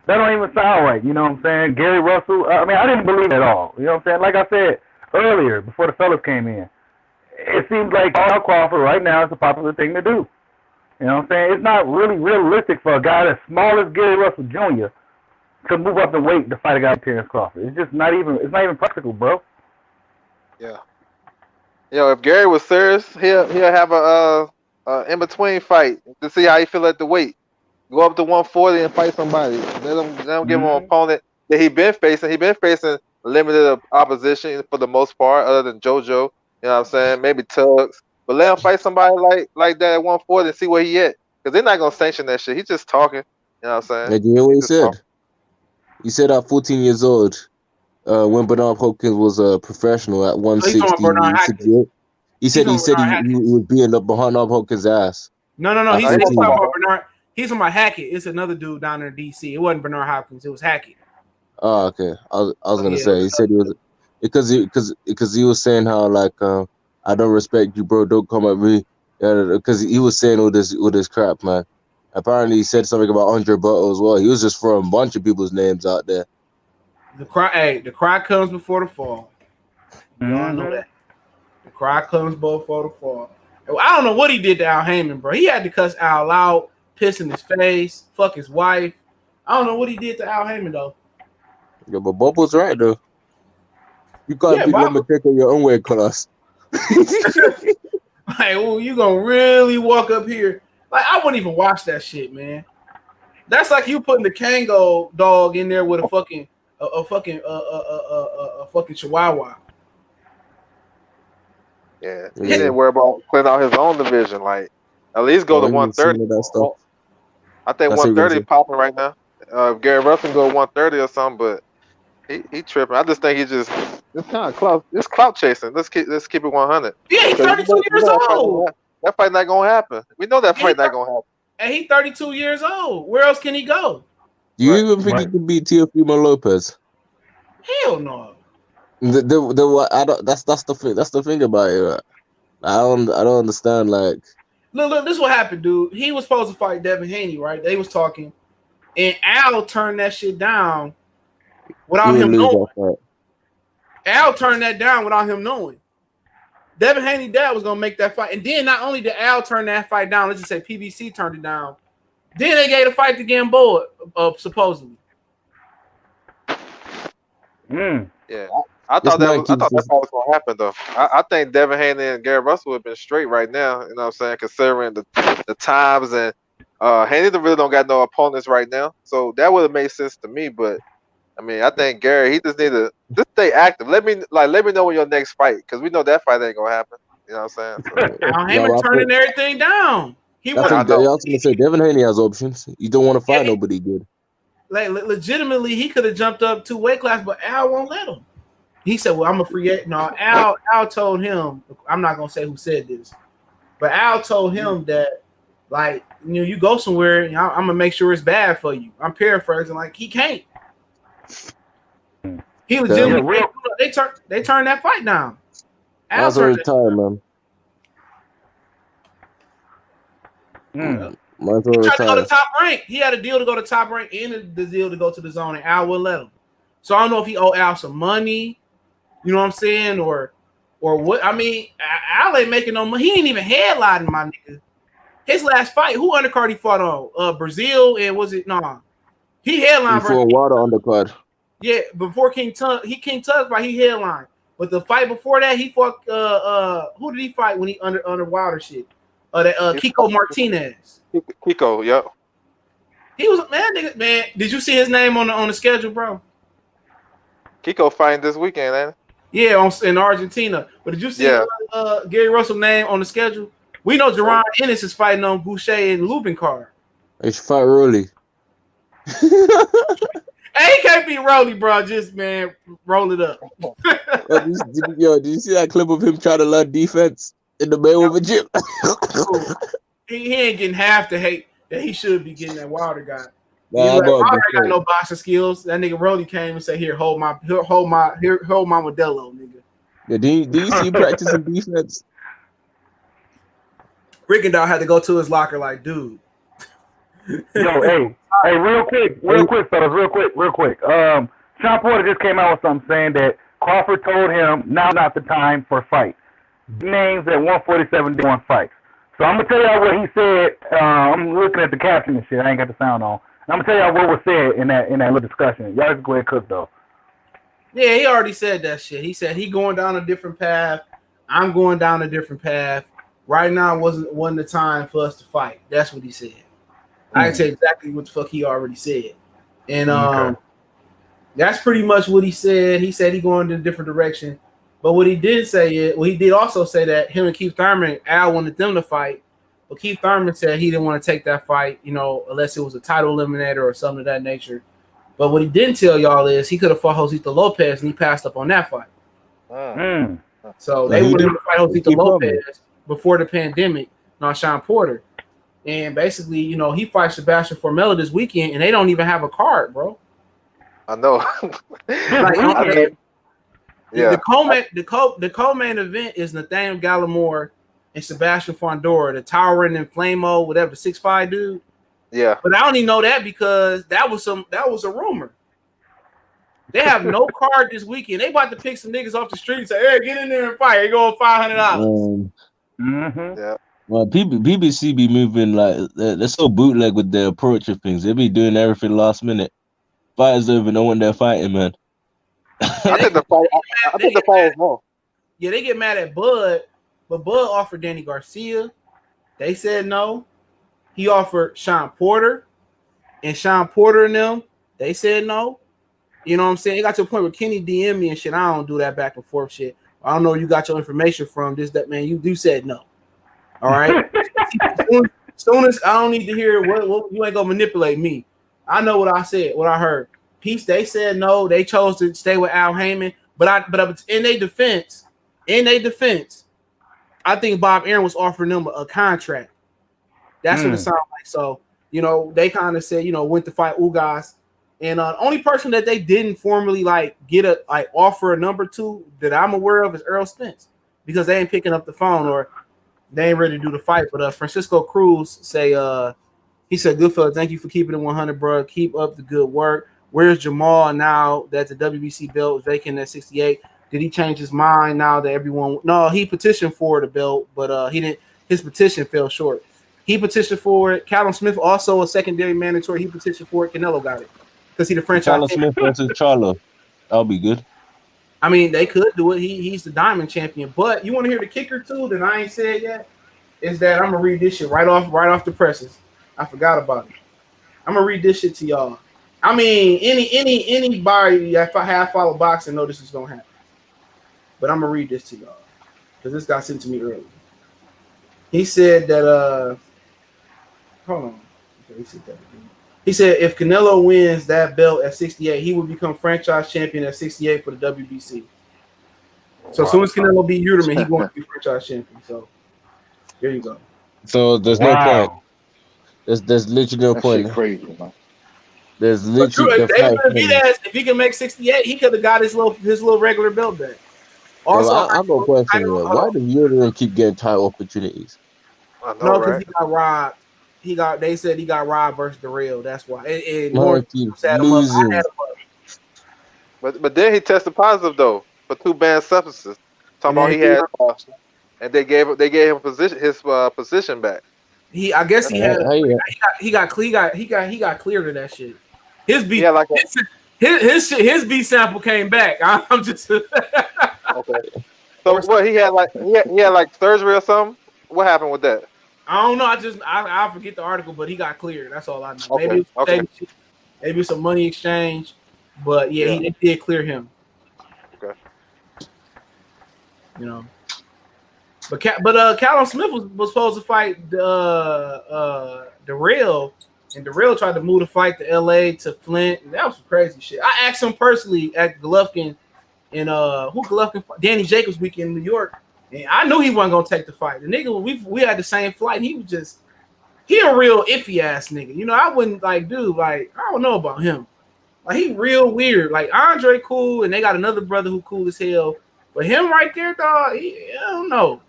That don't even sound right. You know what I'm saying? Gary Russell, I didn't believe it at all. You know what I'm saying? Like I said earlier, before the fellas came in, it seems like Crawford right now is a popular thing to do. You know what I'm saying? It's not really realistic for a guy as small as Gary Russell Jr. to move up the weight to fight a guy like Terrence Crawford. It's just not even practical, bro. Yeah. If Gary was serious, he'll have a in between fight to see how he feel at the weight. Go up to 140 and fight somebody. They don't give him an opponent that he been facing. He been facing limited opposition for the most part, other than JoJo. You know what I'm saying? Maybe Tugs. But let him fight somebody like that at 140 and see where he at. Because they're not gonna sanction that shit. He's just talking. You know what I'm saying? Like, you know what he said? Talking. He said at 14 years old, when Bernard Hopkins was a professional at 160, he said he was beating up Bernard Hopkins' ass. No. He's talking about Bernard. He's talking about Hackett. It's another dude down there in DC. It wasn't Bernard Hopkins. It was Hackett. Oh, okay. I was gonna say he said he was because he was saying how like I don't respect you, bro. Don't come at me. Because he was saying all this crap, man. Apparently, he said something about Andre Butto as well. He was just throwing a bunch of people's names out there. The cry comes before the fall. Y'all know that. The cry comes before the fall. I don't know what he did to Al Heyman, bro. He had to cuss Al out, piss in his face, fuck his wife. I don't know what he did to Al Heyman though. Yeah, but Bobo's right though. You can't be number take on your own weight class. Like, well, you gonna really walk up here? Like, I wouldn't even watch that shit, man. That's like you putting the Kango dog in there with a fucking chihuahua. Yeah, he didn't worry about clearing out his own division. Like, at least go to 130. I think 130 popping right now. Gary Russell go 130 or something, but he tripping. I just think it's kind of clout. It's clout chasing. Let's keep it 100. Yeah, he's 32 years old. That fight not gonna happen. We know that fight not gonna happen. And he's 32 years old. Where else can he go? Do you even think he can beat Teofimo Lopez? Hell no. I don't. That's the thing. That's the thing about it. Right? I don't understand. Like, look. This is what happened, dude. He was supposed to fight Devin Haney, right? They was talking, and Al turned that shit down without him knowing. Al turned that down without him knowing. Devin Haney's dad was gonna make that fight, and then not only did Al turn that fight down, let's just say PBC turned it down. Then they gave the fight to Gamboa, supposedly. Yeah, I thought that fight was gonna happen though. I think Devin Haney and Gary Russell would have been straight right now. You know what I'm saying? Considering the times and Haney really don't got no opponents right now, so that would have made sense to me. But I mean, I think Gary, he just need to just stay active. Let me know when your next fight, because we know that fight ain't gonna happen. You know what I'm saying? So, Heyman turning everything down. I was gonna say Devin Haney has options. You don't want to fight nobody good. Like legitimately, he could have jumped up 2 weight classes, but Al won't let him. He said, "Well, I'm a free agent." No, Al told him. I'm not gonna say who said this, but Al told him that, like, you go somewhere, I'm gonna make sure it's bad for you. I'm paraphrasing, like he can't. He legitimately they turned that fight down. Al turned time, man. He tried to go to Top Rank. He had a deal to go to Top Rank and the deal to go to the zone, and Al wouldn't let him. So I don't know if he owed Al some money, you know what I'm saying, or what. I mean, Al ain't making no money. He ain't even headlining, my nigga. His last fight, who undercard he fought on? Brazil, and was it he headlined before Water undercard. Yeah, before King Tug fight, he headlined. But the fight before that, he fought who did he fight when he under Wilder shit? Kiko Martinez. Kiko, yep. He was man. Did you see his name on the schedule, bro? Kiko fighting this weekend, ain't it? Yeah, in Argentina. But did you see Gary Russell's name on the schedule? We know Jerron Ennis is fighting on Boucher and Lubin card. They should fight Rolly. Hey, he can't be Rolly, bro. Just, man, roll it up. Did you see that clip of him trying to learn defense in the Mayweather gym? he ain't getting half the hate that he should be getting that Wilder guy. Nah, Wilder got no boxing skills. That nigga Rolly came and said, "Here, hold my Modelo, nigga." Yeah, do you see him practicing defense? Rickendall had to go to his locker like, dude. Yo, hey, real quick, fellas, real quick. Sean Porter just came out with something saying that Crawford told him now not the time for a fight. Names at 147 day one fights. So I'm gonna tell y'all what he said. I'm looking at the caption and shit. I ain't got the sound on. I'm gonna tell y'all what was said in that little discussion. Y'all just go ahead and cook though. Yeah, he already said that shit. He said he going down a different path. I'm going down a different path. Right now wasn't the time for us to fight. That's what he said. I can tell you exactly what the fuck he already said. And that's pretty much what he said. He said he going in a different direction. But what he did say he did also say that him and Keith Thurman, Al wanted them to fight. But Keith Thurman said he didn't want to take that fight, unless it was a title eliminator or something of that nature. But what he didn't tell y'all is he could have fought Josito Lopez and he passed up on that fight. So they wanted him to fight Josito Lopez before the pandemic, not Sean Porter. And basically, he fights Sebastian Formella this weekend, and they don't even have a card, bro. I know. The co-main event is Nathaniel Gallimore and Sebastian Fondora, the towering and Flamo, whatever, 6'5" dude. Yeah. But I only know that because that was a rumor. They have no card this weekend. They about to pick some niggas off the street and say, "Hey, get in there and fight." They go $500. Yeah. Well, BBC be moving like they're so bootleg with their approach of things. They be doing everything last minute. Fighters don't even know when they're fighting, man. I think the fight is more. Yeah, they get mad at Bud, but Bud offered Danny Garcia. They said no. He offered Sean Porter, and Sean Porter and them, they said no. You know what I'm saying? It got to a point where Kenny DM me and shit. I don't do that back and forth shit. I don't know where you got your information from. This, that, man. You said no. All right. soon as I don't need to hear what you ain't gonna manipulate me. I know what I said, what I heard. Peace. They said no. They chose to stay with Al Heyman. But in their defense, I think Bob Aaron was offering them a contract. That's what it sounded like. So you know, they kind of said, you know, went to fight Ugas. And the only person that they didn't formally offer a number to that I'm aware of is Earl Spence, because they ain't picking up the phone or they ain't ready to do the fight. But Francisco Cruz he said, "Good fella, thank you for keeping it 100, bro. Keep up the good work. Where's Jamal now that the WBC belt is vacant at 68? Did he change his mind now that everyone?" No, he petitioned for the belt, but he didn't. His petition fell short. He petitioned for it. Callum Smith also a secondary mandatory. He petitioned for it. Canelo got it because he the franchise. Callum Smith versus Charlo. That'll be good. I mean, they could do it. He's the diamond champion. But you want to hear the kicker too that I ain't said yet? Is that I'm gonna read this shit right off the presses. I forgot about it. I'm gonna read this shit to y'all. I mean, anybody that have followed boxing know this is gonna happen. But I'm gonna read this to y'all because this got sent to me earlier. He said that hold on. Okay, he said if Canelo wins that belt at 68, he will become franchise champion at 68 for the WBC. So as soon as Canelo beat Yıldırım, he's going to be franchise champion. So there you go. So there's no point. There's literally no point. Shit crazy, man. There's literally if he can make 68, he could have got his little regular belt back. Also, I've got a question. Why do Yıldırım keep getting title opportunities? I know, because he got robbed. They said he got robbed versus the real. That's why. Losing. But then he tested positive though for 2 banned substances. Talking about he had, and they gave him position back. I guess he got cleared of that shit. His B his B sample came back. I'm just okay. So what he had like surgery or something? What happened with that? I don't know. I forget the article, but he got cleared. That's all I know. Okay. Maybe some money exchange, but he did clear him. Okay. You know, but Callum Smith was supposed to fight the Real, and the Real tried to move the fight to LA to Flint. And that was some crazy shit. I asked him personally at Golovkin and Danny Jacobs weekend in New York. And I knew he wasn't gonna take the fight. The nigga, we had the same flight. He a real iffy ass nigga. You know, I wouldn't I don't know about him. Like he real weird. Like Andre cool, and they got another brother who cool as hell. But him right there, dog, I don't know.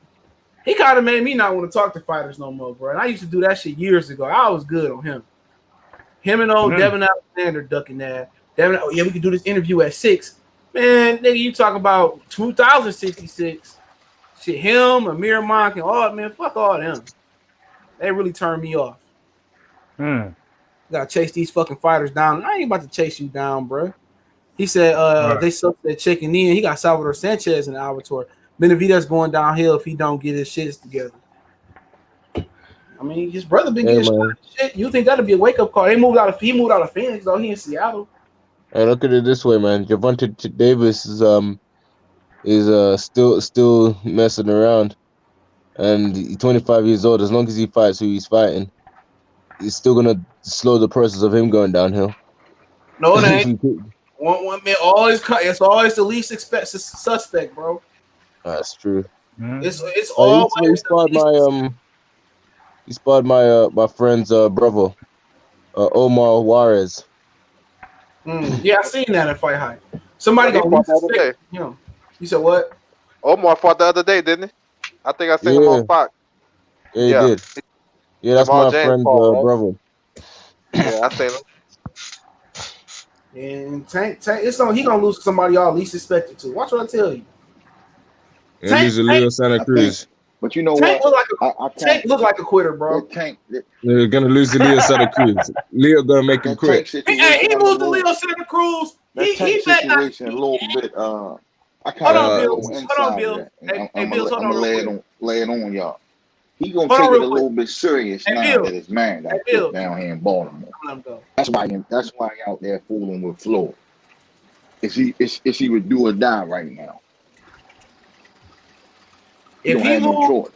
He kind of made me not want to talk to fighters no more, bro. And I used to do that shit years ago. I was good on him. Him and old Devin Alexander ducking that. Devin, we could do this interview at 6. Man, nigga, you talking about 2066. Shit, him, Amir Monk, and all man, fuck all them. They really turned me off. Gotta chase these fucking fighters down. I ain't about to chase you down, bro. He said they sucked that checking in. He got Salvador Sanchez in the Albator. Benavidez going downhill if he don't get his shits together. I mean, his brother been getting shit. You think that'll be a wake up call? He moved out of Phoenix, though. He in Seattle. Hey, look at it this way, man. Gervonta Davis is still messing around, and he's 25 years old. As long as he fights who he's fighting, he's still gonna slow the process of him going downhill. No, it ain't. One man, it's always the least suspect, bro. That's true. It's always. He spotted my friend's brother, Omar Juarez. Yeah, I seen that in Fight Hype. Somebody got the other day. You said what? Omar fought the other day, didn't he? I think I seen him on Fox. Yeah, he did. Yeah, that's Jamal my friend's brother. Yeah, I seen him. And Tank, he gonna lose to somebody y'all least expected to. Watch what I tell you. And lose to Leo Santa Cruz. But you know Tank what? Tank look like a quitter, bro. They're gonna lose to Leo Santa Cruz. Leo gonna make him quit. He lose to Leo Santa Cruz. That Tank situation a little bit. I kind of hold on, Bill. I'm gonna lay it on y'all. He gonna Hold take on it real a little bit serious now Bill. that his man got put down here in Baltimore. That's why he out there fooling with Floyd. Is he would do or die right now? If he lose,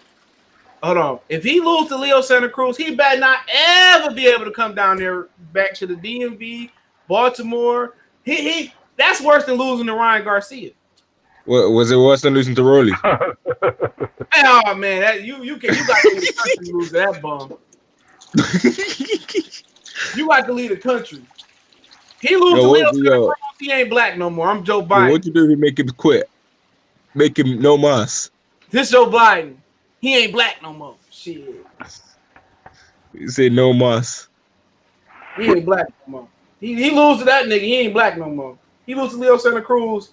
hold on. If he lose to Leo Santa Cruz, he better not ever be able to come down there back to the DMV, Baltimore. He that's worse than losing to Ryan Garcia. What was it worse than losing to Rolly? Oh man, that you got to leave the country to lose to that bum. You got to leave the country. He lose to Leo Santa Cruz, he ain't black no more. I'm Joe Biden. What you do to make him quit? Make him no mas. This Joe Biden. He ain't black no more. Shit. You say no mas. He ain't black no more. He lose to that nigga. He ain't black no more. He lose to Leo Santa Cruz.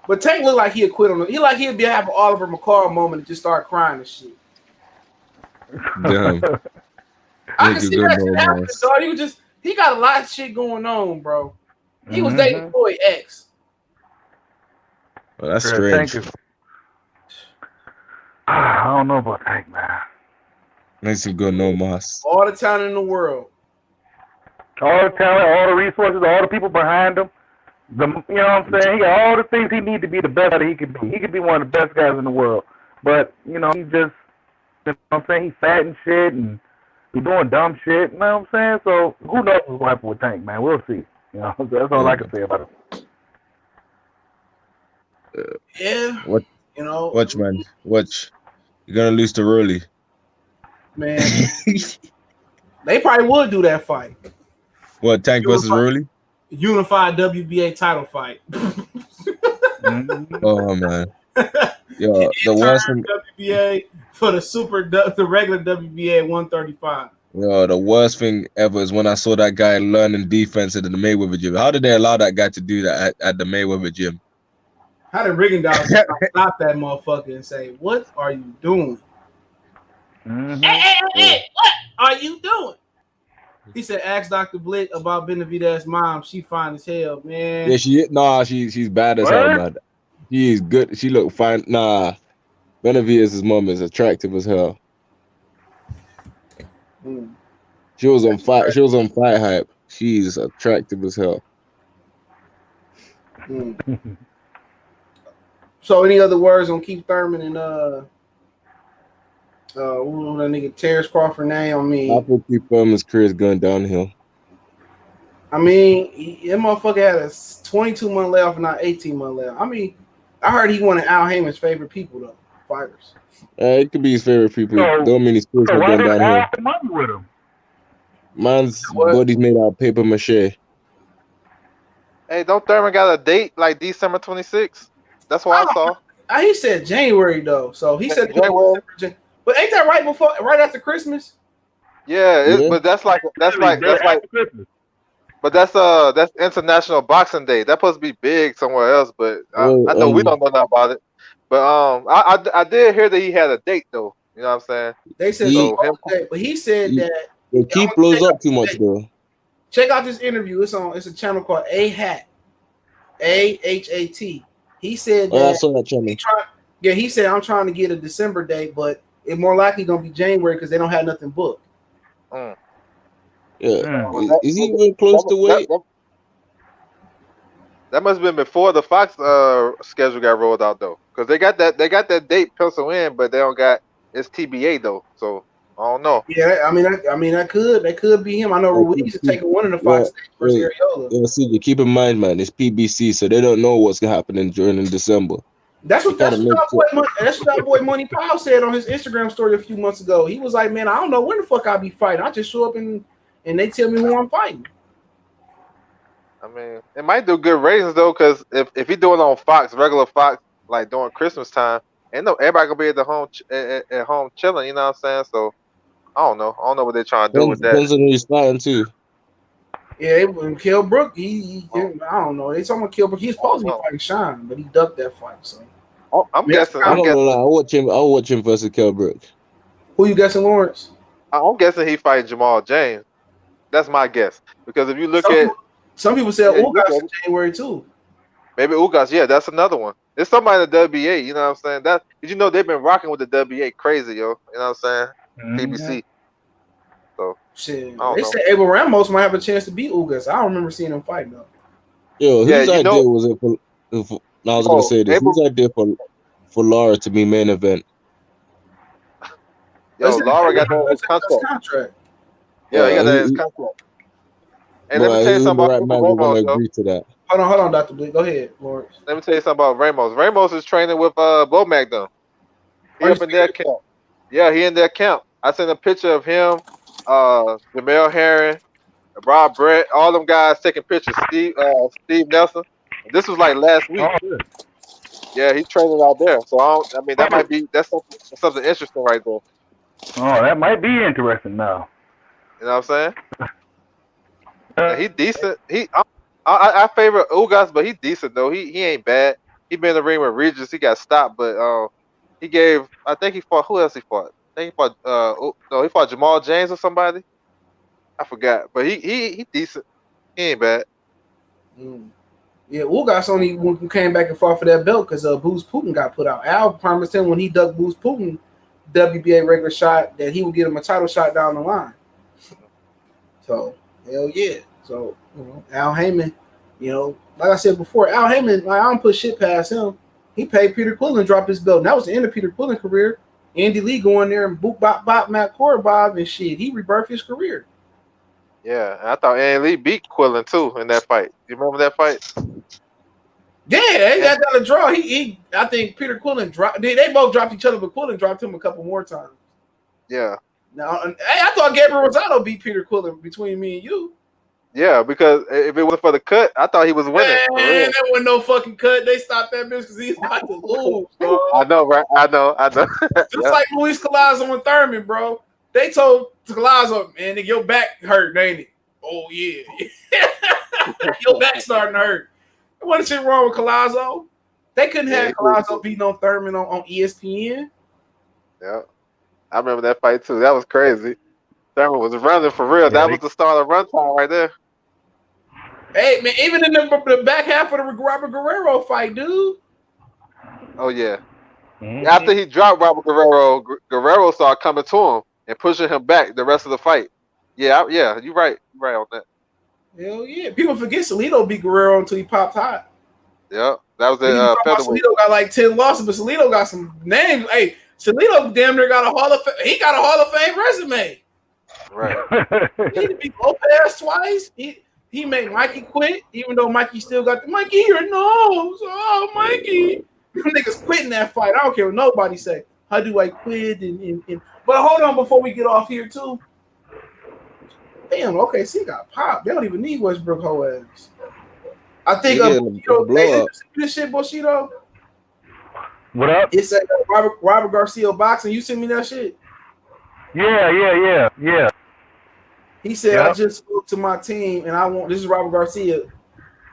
But Tank look like he'd quit on it. He like he'd have an Oliver McCall moment and just start crying and shit. Damn. I can see that shit happening, dog. He got a lot of shit going on, bro. He was dating Floyd X. Well, that's strange. I don't know about Tank, man. Makes him go no mas. All the talent in the world. All the talent, all the resources, all the people behind him. You know what I'm saying? He got all the things he needs to be the best that he could be. He could be one of the best guys in the world. But, you know, he just, you know what I'm saying? He's fat and shit and he's doing dumb shit. You know what I'm saying? So, who knows what's going to happen with Tank, man? We'll see. You know, that's all I can say about him. Yeah. What? You know. Watch, man. Watch. You're going to lose to Rolly. Man. They probably would do that fight. What, Tank versus Rolly? Unified WBA title fight. Oh man, yo, the worst thing WBA for the regular WBA 135. Yo, the worst thing ever is when I saw that guy learning defense at the Mayweather gym. How did they allow that guy to do that at the Mayweather gym? How did Rigondeaux stop that motherfucker and say, "What are you doing? Hey, what are you doing?" He said, "Ask Dr. Blick about Benavidez's mom. She fine as hell, man." Yeah, she's bad as hell, man. She is good. She look fine. Nah, Benavidez's mom is attractive as hell. She was on fight. She was on Fight Hype. She's attractive as hell. So, any other words on Keith Thurman and what that nigga Terrence Crawford name? I mean, I think Keith Thurman's career is going downhill. I mean, that motherfucker had a 22-month layoff and not 18-month layoff. I mean, I heard he one of Al Heyman's favorite people though, fighters. It could be his favorite people. Don't mean his career is going downhill. Why did money with him? Man's body's made out of paper mache. Hey, don't Thurman got a date like December 26th? That's what I saw. He said January though, so he said January. But ain't that right after Christmas? Yeah. But that's like Christmas. But that's International Boxing Day. That's supposed to be big somewhere else, but I know we don't know nothing about it. But I did hear that he had a date though. You know what I'm saying? They said but he said that Keith blows up too much though. Check out this interview. It's a channel called AHAT. AHAT. He said that I saw that channel. He said I'm trying to get a December date, but it's more likely gonna be January because they don't have nothing booked. Yeah. Is he even close to weight? That must have been before the Fox schedule got rolled out though, because they got that date penciled in, but they don't got it's TBA though. So I don't know. Yeah, I mean that could be him. I know Ruiz is taking one of the Fox dates versus Ariola. Yeah, see, keep in mind, man, it's PBC, so they don't know what's happening during December. That's what our boy Money Powell said on his Instagram story a few months ago. He was like, "Man, I don't know when the fuck I'll be fighting. I just show up and they tell me who I'm fighting." I mean, it might do good ratings though, because if he doing it on Fox, regular Fox, like during Christmas time, ain't no everybody gonna be at home chilling. You know what I'm saying? So I don't know what they're trying to do with that. Depends on who he's fighting too. Yeah, when Kell Brook, I don't know. They talking about Kell Brook. He's supposed to be fighting Shine, but he ducked that fight. So I'm guessing. I'm gonna lie. I'll watch him versus Kell Brook. Who you guessing, Lawrence? I'm guessing he fighting Jamal James. That's my guess. Because if you look at some people said Yeah, Ugas in January too. maybe Ugas, yeah, that's another one. There's somebody in the WBA, you know what I'm saying? That did you know they've been rocking with the WBA crazy, yo. You know what I'm saying? PBC. So Shit, I don't they know. said Abel Ramos might have a chance to beat Ugas. I don't remember seeing him fight though. Yo, Yeah, whose you idea know- was it for I was gonna say this. Abel- Whose idea for Lara to be main event? Yo, Lara got that in his That's contract. Yeah, he got that in his contract. And let me Well, tell you who's something the about right man we're Ramos, gonna though. agree to that? Hold on, Dr. Bleak. Go ahead, Lawrence. Let me tell you something about Ramos. Ramos is training with Bomac though. He Are up you in their camp. Yeah, he in their camp. I sent a picture of him, Jamel Herring, Rob Brett, all them guys taking pictures. Steve Nelson. This was like last week. Yeah, he's training out there. So that might be that's something interesting right there. Oh, that might be interesting now. You know what I'm saying? Yeah, he decent. I favor Ugas, but he decent though. He ain't bad. He been in the ring with Regis. He got stopped, but I think he fought. Who else he fought? I think he fought. He fought Jamal James or somebody. I forgot, but he decent. He ain't bad. Yeah, Ugas only who came back and fought for that belt because Booz Putin got put out. Al promised him when he ducked Booz Putin WBA regular shot that he would get him a title shot down the line. So hell yeah. So Al Heyman, like I said before, Al Heyman, I don't put shit past him. He paid Peter Quillen drop his belt. And that was the end of Peter Quillen's career. Andy Lee going there and boop bop bop Matt Korobov and shit. He rebirthed his career. Yeah, and I thought Andy Lee beat Quillen too in that fight. You remember that fight? Yeah, they got a draw. I think Peter Quillen dropped. They both dropped each other, but Quillen dropped him a couple more times. Yeah. Now, I thought Gabriel Rosado beat Peter Quillen between me and you. Yeah, because if it wasn't for the cut, I thought he was winning. Man, there wasn't no fucking cut. They stopped that bitch because he's about to lose, bro. I know, right? I know. Just like Luis Collazo and Thurman, bro. They told Collazo, man, nigga, your back hurt, ain't it? Oh, yeah. Your back starting to hurt. There wasn't shit wrong with Collazo. They couldn't have Collazo beating on Thurman on ESPN. Yeah. I remember that fight, too. That was crazy. Thurman was running for real. That was the start of run time right there. Hey, man, even in the back half of the Robert Guerrero fight, dude. Oh, yeah. Mm-hmm. After he dropped Robert Guerrero, Guerrero started coming to him and pushing him back the rest of the fight. Yeah, you're right. You're right on that. Hell yeah. People forget Salido beat Guerrero until he popped hot. Yeah, that was the featherweight. Salido got like 10 losses, but Salido got some names. Hey, Salido damn near got a Hall of Fame. He got a Hall of Fame resume. Right. He beat Lopez twice. He made Mikey quit, even though Mikey still got the Mikey your nose. Oh, Mikey. Them niggas quitting that fight. I don't care what nobody say. How do I quit? But hold on before we get off here, too. Damn, okay, see, got popped. They don't even need Westbrook whole ass. I think this shit, Bushido. What up? It's Robert Garcia boxing. You sent me that shit? Yeah. He said, I just spoke to my team and this is Robert Garcia.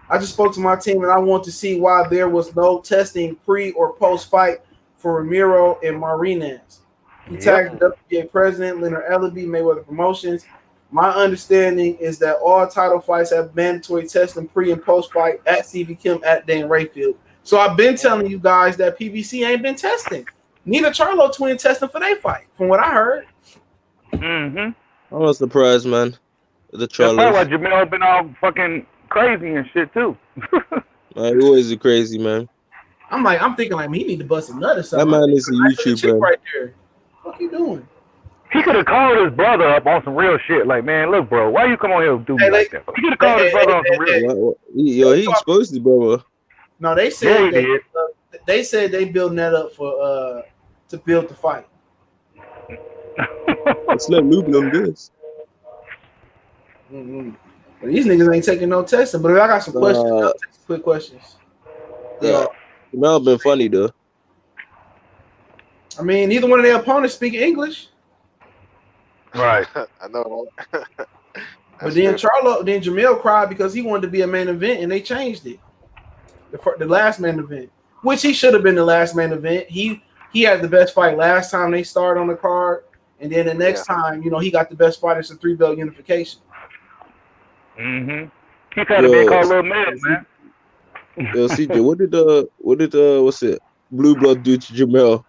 I just spoke to my team and I want to see why there was no testing pre or post fight for Ramiro and Marinez. He tagged the WBA president, Leonard Ellaby, Mayweather Promotions. My understanding is that all title fights have mandatory testing pre and post fight at CV Kim at Dane Rayfield. So I've been telling you guys that PBC ain't been testing. Neither Charlo twin testing for their fight, from what I heard. Mm-hmm. I was surprised, man. The Charlo. That's why Jamel been all fucking crazy and shit too. Man, he always crazy, man. I'm thinking like, he need to bust a nut or something. That man is a YouTuber right there. What you doing? He could have called his brother up on some real shit. Like, man, look, bro, why you come on here and do me like that? He could have called his brother on some real shit. He exposed his brother. No, they said they said they building that up for to build the fight. Let's let Lubin on this. Mm-hmm. But these niggas ain't taking no testing. But if I got some questions, I'll take some quick questions. Yeah, Jamel been funny though. I mean, neither one of their opponents speak English. Right. I know. But then Jamel cried because he wanted to be a main event, and they changed it. The last main event, which he should have been the last main event. He had the best fight last time they started on the card, and then the next time, he got the best fight. It's a 3-belt unification. Mm-hmm. He tried to be called Little Man, man. Yo, CJ, what did what's it? Blue Blood do to Jamel?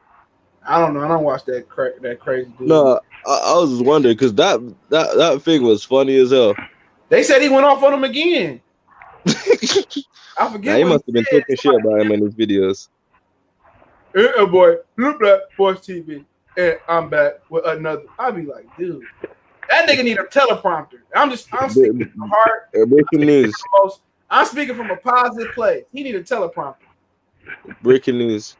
I don't know. I don't watch that crazy dude. No, I was just wondering because that thing was funny as hell. They said he went off on him again. I forget. Nah, he must have been talking shit about him in his videos. Boy, Blue Blood Sports TV, and I'm back with another. I'd be like, dude, that nigga need a teleprompter. I'm speaking from heart. Breaking news. I'm speaking from a positive place. He need a teleprompter. Breaking news.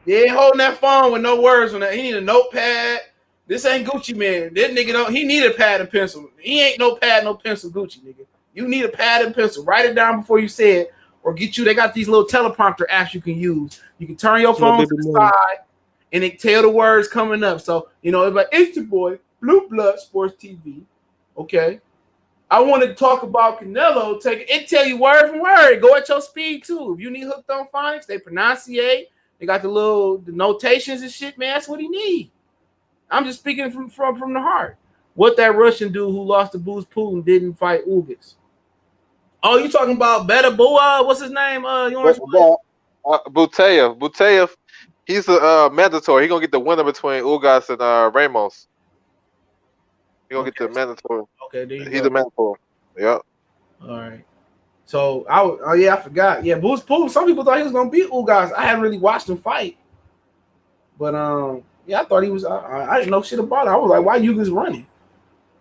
He ain't holding that phone with no words on that. He need a notepad. This ain't Gucci, man. That nigga don't. He need a pad and pencil. He ain't no pad, no pencil, Gucci, nigga. You need a pad and pencil. Write it down before you say it, or get you. They got these little teleprompter apps you can use. You can turn your phone to the side, and it tell the words coming up. So it's like it's your boy Blue Blood Sports TV. Okay. I want to talk about Canelo. It tell you word for word. Go at your speed too. If you need hooked on phonics, they pronunciate. They got the notations and shit, man. That's what he need. I'm just speaking from the heart. What that Russian dude who lost to Booz Putin didn't fight Ugas. Oh, you talking about Benavidez? What's his name? Butayev. Butayev. He's a mandatory. He gonna get the winner between Ugas and Ramos. He gonna get the mandatory. Okay, there you he's go. the mandatory. Yep. All right. So I forgot. Yeah, Booz Putin. Some people thought he was gonna beat Ugas. I hadn't really watched him fight, but I thought he was. I didn't know shit about it. I was like, why you just running?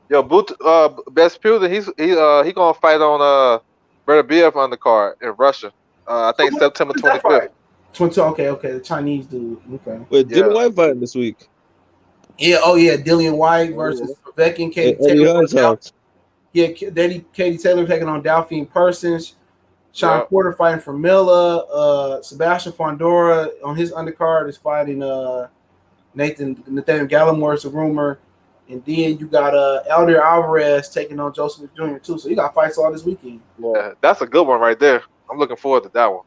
Yo, Best Putin. He gonna fight on Benavidez on the card in Russia. I think September 25th. Okay, the Chinese dude. Okay. Wait, Dillian White fighting this week? Yeah. Oh yeah, Dillian White versus Povetkin, Katie Taylor. Yeah, Katie Taylor taking on Delphine Persons. Sean Porter fighting for Miller. Sebastian Fondora on his undercard is fighting Nathaniel Gallimore, is a rumor. And then you got Elder Alvarez taking on Joseph Jr. too. So you got fights all this weekend. Yeah, that's a good one right there. I'm looking forward to that one.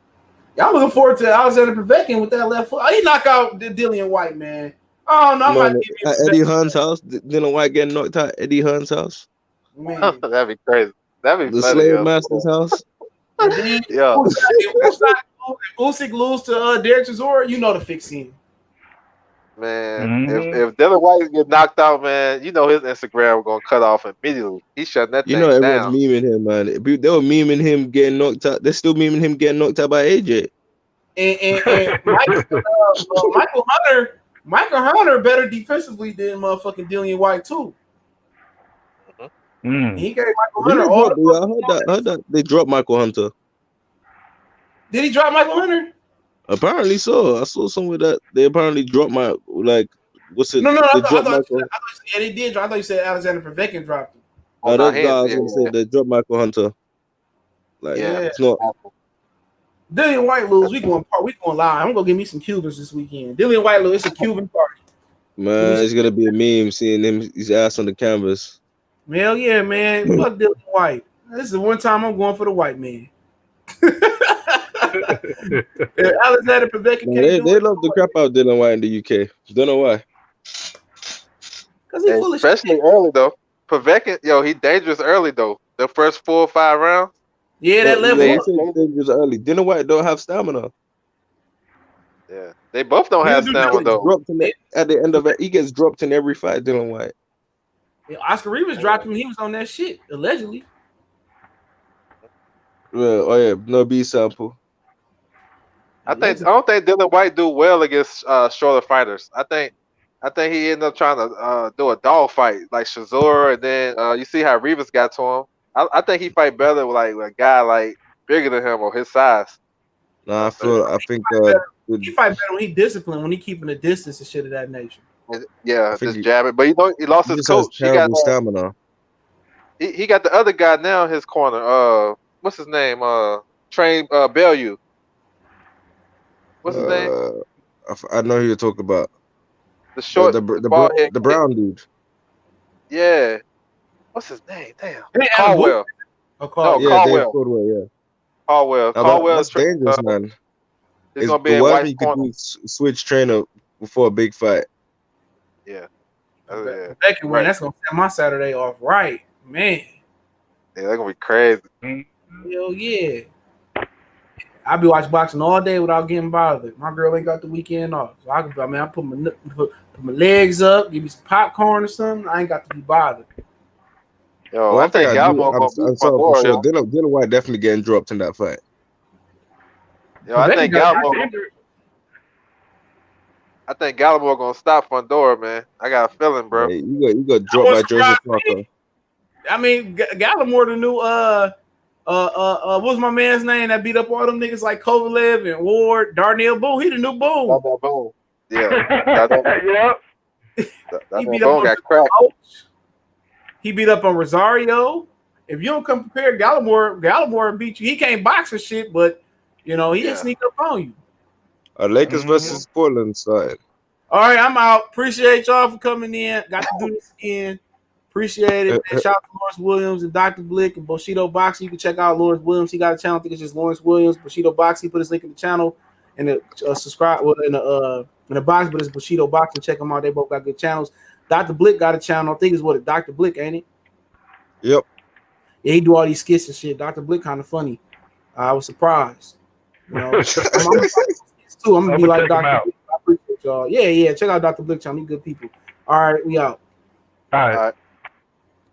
Yeah, I'm looking forward to Alexander Povetkin with that left foot. Oh, he knocked out Dillian White, man. Oh no, I'm not giving at Eddie Hearn's house. Dillian White getting knocked out at Eddie Hearn's house. Man. That'd be crazy. That'd be the funny, Slave Master's house. Yeah. Usyk lose to Derek Chisora, you know the fix in. Man, if Dillian White get knocked out, man, his Instagram gonna cut off immediately. He's shutting that thing down. Everyone's memeing him, man. They were memeing him getting knocked out. They're still memeing him getting knocked out by AJ. And Michael Hunter better defensively than motherfucking Dillian White too. He gave Michael Hunter all I heard that they dropped Michael Hunter. Did he drop Michael Hunter? Apparently so. I saw somewhere that they apparently dropped what's it? No. They dropped Michael. They did drop. I thought you said Alexander Povetkin dropped him. I was gonna say they dropped Michael Hunter. It's not. Dillian White lose. We going live. I'm gonna give me some Cubans this weekend. Dillian White lose. It's a Cuban party. Man, it's gonna be a meme seeing his ass on the canvas. Hell yeah, man. Fuck Dillian White. This is the one time I'm going for the white man. Alexander Povetkin. They love the crap out of Dillian White in the UK. Don't know why. Because he's full of shit. Especially early though. Povetkin, he dangerous early though. The first 4 or 5 rounds. Yeah, that level. He's dangerous early. Dillian White don't have stamina. Yeah, they both don't have stamina though. At the end of it, he gets dropped in every fight. Dillian White. Yeah, Oscar Rivas dropped him. He was on that shit allegedly. Yeah, no B sample. I don't think Dillian White do well against shorter fighters. I think he ended up trying to do a dog fight like Chisora, and then you see how Rivas got to him. I think he fight better with like a guy bigger than him or his size. No, I think he fight better when he disciplined, when he keeping a distance and shit of that nature. Yeah, just jab it. But he lost his coach. He got stamina. He got the other guy now in his corner. What's his name? Train Bellew. What's his name? I know who you're talking about. The short, the brown dude. Yeah. What's his name? Damn. Hey, Caldwell. Oh, No, Caldwell. Yeah, Caldwell. Dave Caldwell, yeah. Caldwell. Now Caldwell's that's dangerous, man. He's It's gonna be the in worst White's you could corner. do switch trainer before a big fight. Yeah. Becky win. That's gonna set my Saturday off right, man. Yeah, they're gonna be crazy. Hell yeah. I be watching boxing all day without getting bothered. My girl ain't got the weekend off, so I put my legs up, give me some popcorn or something. I ain't got to be bothered. Yo, I think Gallimore gonna beat I'm sorry Pandora. for sure. Dylan White definitely getting dropped in that fight. Yo, I think Gallimore gonna stop Pandora, man. I got a feeling, bro. Yeah, you got dropped by Joseph Parker. I mean, Gallimore, the new what's my man's name that beat up all them niggas like Kovalev and Ward, Darnell Boone? He the new Boone. Darnell Boone. Yeah. He beat Boone up got cracked. He beat up on Rosario. If you don't come prepared, Gallimore beat you. He can't box or shit, but you know he can sneak up on you. Lakers versus Portland side. All right, I'm out. Appreciate y'all for coming in. Got to do this again. Appreciate it. Man. Shout out to Lawrence Williams and Dr. Blick and Bushido Boxing. You can check out Lawrence Williams. He got a channel. I think it's just Lawrence Williams, Bushido Boxing. Put his link in the channel and the subscribe in the box, but it's Bushido Boxing. Check them out. They both got good channels. Dr. Blick got a channel. I think it's Dr. Blick, ain't it? Yep. Yeah, he do all these skits and shit. Dr. Blick kind of funny. I was surprised. You know, I'm gonna be like Dr. Blick. I appreciate y'all. Yeah. Check out Dr. Blick channel. He good people. All right, we out. All right.